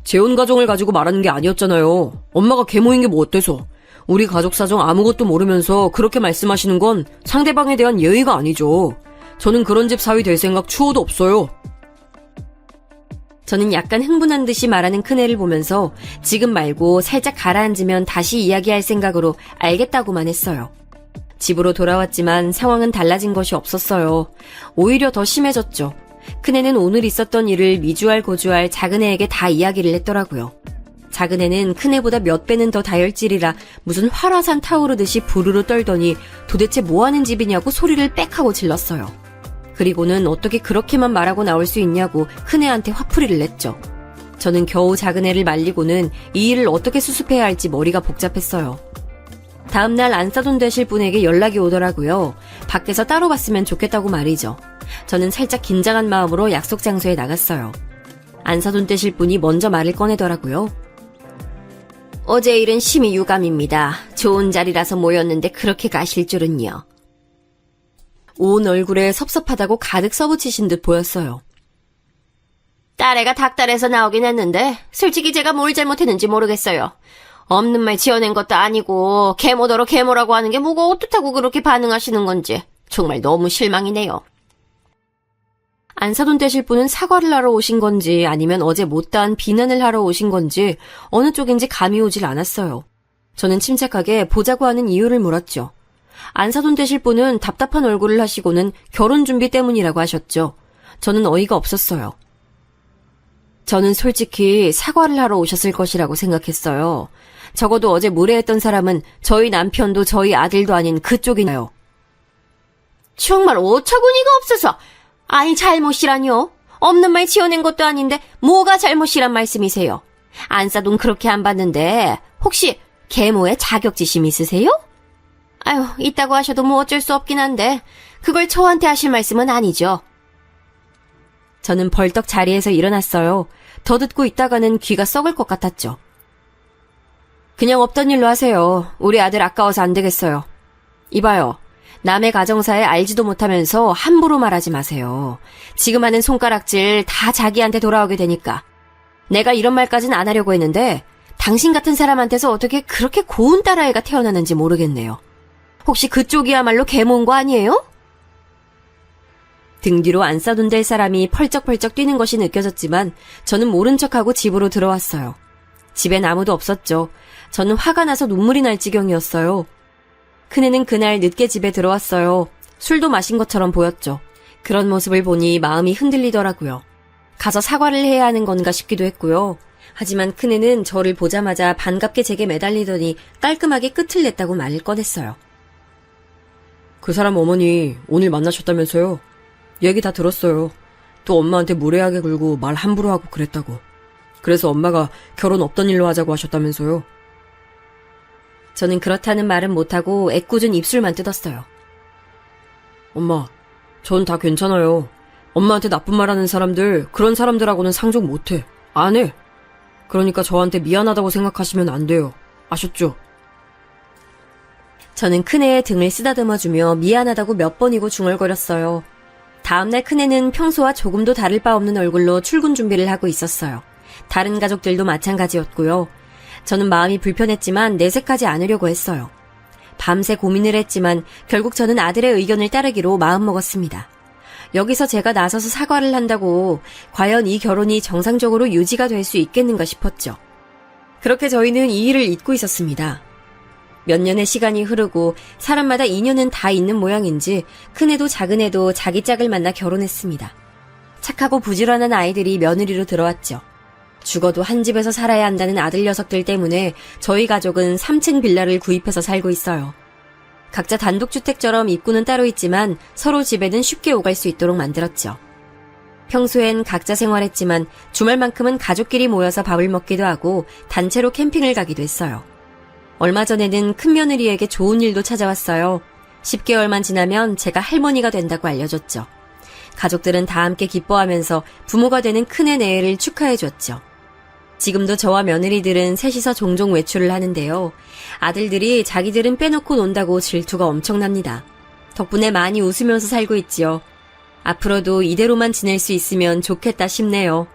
재혼 가정을 가지고 말하는 게 아니었잖아요. 엄마가 계모인 게 뭐 어때서. 우리 가족 사정 아무것도 모르면서 그렇게 말씀하시는 건 상대방에 대한 예의가 아니죠. 저는 그런 집 사위 될 생각 추호도 없어요. 저는 약간 흥분한 듯이 말하는 큰애를 보면서 지금 말고 살짝 가라앉으면 다시 이야기할 생각으로 알겠다고만 했어요. 집으로 돌아왔지만 상황은 달라진 것이 없었어요. 오히려 더 심해졌죠. 큰애는 오늘 있었던 일을 미주알 고주알 작은애에게 다 이야기를 했더라고요. 작은애는 큰애보다 몇 배는 더 다혈질이라 무슨 활화산 타오르듯이 부르르 떨더니 도대체 뭐하는 집이냐고 소리를 빽 하고 질렀어요. 그리고는 어떻게 그렇게만 말하고 나올 수 있냐고 큰애한테 화풀이를 냈죠. 저는 겨우 작은애를 말리고는 이 일을 어떻게 수습해야 할지 머리가 복잡했어요. 다음날 안사돈 되실 분에게 연락이 오더라고요. 밖에서 따로 봤으면 좋겠다고 말이죠. 저는 살짝 긴장한 마음으로 약속 장소에 나갔어요. 안사돈 되실 분이 먼저 말을 꺼내더라고요. 어제 일은 심히 유감입니다. 좋은 자리라서 모였는데 그렇게 가실 줄은요. 온 얼굴에 섭섭하다고 가득 써붙이신 듯 보였어요. 딸애가 닭달에서 나오긴 했는데 솔직히 제가 뭘 잘못했는지 모르겠어요. 없는 말 지어낸 것도 아니고 계모더러 계모라고 하는 게 뭐가 어떻다고 그렇게 반응하시는 건지 정말 너무 실망이네요. 안사돈 되실 분은 사과를 하러 오신 건지 아니면 어제 못다한 비난을 하러 오신 건지 어느 쪽인지 감이 오질 않았어요. 저는 침착하게 보자고 하는 이유를 물었죠. 안사돈 되실 분은 답답한 얼굴을 하시고는 결혼 준비 때문이라고 하셨죠. 저는 어이가 없었어요. 저는 솔직히 사과를 하러 오셨을 것이라고 생각했어요. 적어도 어제 무례했던 사람은 저희 남편도 저희 아들도 아닌 그쪽이나요. 정말 어처구니가 없어서. 아니 잘못이라뇨? 없는 말 지어낸 것도 아닌데 뭐가 잘못이란 말씀이세요? 안사돈 그렇게 안 봤는데 혹시 계모에 자격지심 있으세요? 아유, 있다고 하셔도 뭐 어쩔 수 없긴 한데 그걸 저한테 하실 말씀은 아니죠. 저는 벌떡 자리에서 일어났어요. 더 듣고 있다가는 귀가 썩을 것 같았죠. 그냥 없던 일로 하세요. 우리 아들 아까워서 안 되겠어요. 이봐요. 남의 가정사에 알지도 못하면서 함부로 말하지 마세요. 지금 하는 손가락질 다 자기한테 돌아오게 되니까. 내가 이런 말까진 안 하려고 했는데 당신 같은 사람한테서 어떻게 그렇게 고운 딸아이가 태어나는지 모르겠네요. 혹시 그쪽이야말로 계모인 거 아니에요? 등 뒤로 안싸돈 될 사람이 펄쩍펄쩍 뛰는 것이 느껴졌지만 저는 모른 척하고 집으로 들어왔어요. 집엔 아무도 없었죠. 저는 화가 나서 눈물이 날 지경이었어요. 큰애는 그날 늦게 집에 들어왔어요. 술도 마신 것처럼 보였죠. 그런 모습을 보니 마음이 흔들리더라고요. 가서 사과를 해야 하는 건가 싶기도 했고요. 하지만 큰애는 저를 보자마자 반갑게 제게 매달리더니 깔끔하게 끝을 냈다고 말을 꺼냈어요. 그 사람 어머니 오늘 만나셨다면서요? 얘기 다 들었어요. 또 엄마한테 무례하게 굴고 말 함부로 하고 그랬다고. 그래서 엄마가 결혼 없던 일로 하자고 하셨다면서요? 저는 그렇다는 말은 못하고 애꿎은 입술만 뜯었어요. 엄마, 전 다 괜찮아요. 엄마한테 나쁜 말 하는 사람들, 그런 사람들하고는 상종 못해. 안 해. 그러니까 저한테 미안하다고 생각하시면 안 돼요. 아셨죠? 저는 큰애의 등을 쓰다듬어주며 미안하다고 몇 번이고 중얼거렸어요. 다음날 큰애는 평소와 조금도 다를 바 없는 얼굴로 출근 준비를 하고 있었어요. 다른 가족들도 마찬가지였고요. 저는 마음이 불편했지만 내색하지 않으려고 했어요. 밤새 고민을 했지만 결국 저는 아들의 의견을 따르기로 마음먹었습니다. 여기서 제가 나서서 사과를 한다고 과연 이 결혼이 정상적으로 유지가 될 수 있겠는가 싶었죠. 그렇게 저희는 이 일을 잊고 있었습니다. 몇 년의 시간이 흐르고 사람마다 인연은 다 있는 모양인지 큰애도 작은애도 자기 짝을 만나 결혼했습니다. 착하고 부지런한 아이들이 며느리로 들어왔죠. 죽어도 한 집에서 살아야 한다는 아들 녀석들 때문에 저희 가족은 3층 빌라를 구입해서 살고 있어요. 각자 단독주택처럼 입구는 따로 있지만 서로 집에는 쉽게 오갈 수 있도록 만들었죠. 평소엔 각자 생활했지만 주말만큼은 가족끼리 모여서 밥을 먹기도 하고 단체로 캠핑을 가기도 했어요. 얼마 전에는 큰며느리에게 좋은 일도 찾아왔어요. 10개월만 지나면 제가 할머니가 된다고 알려줬죠. 가족들은 다 함께 기뻐하면서 부모가 되는 큰애 내외를 축하해줬죠. 지금도 저와 며느리들은 셋이서 종종 외출을 하는데요. 아들들이 자기들은 빼놓고 논다고 질투가 엄청납니다. 덕분에 많이 웃으면서 살고 있지요. 앞으로도 이대로만 지낼 수 있으면 좋겠다 싶네요.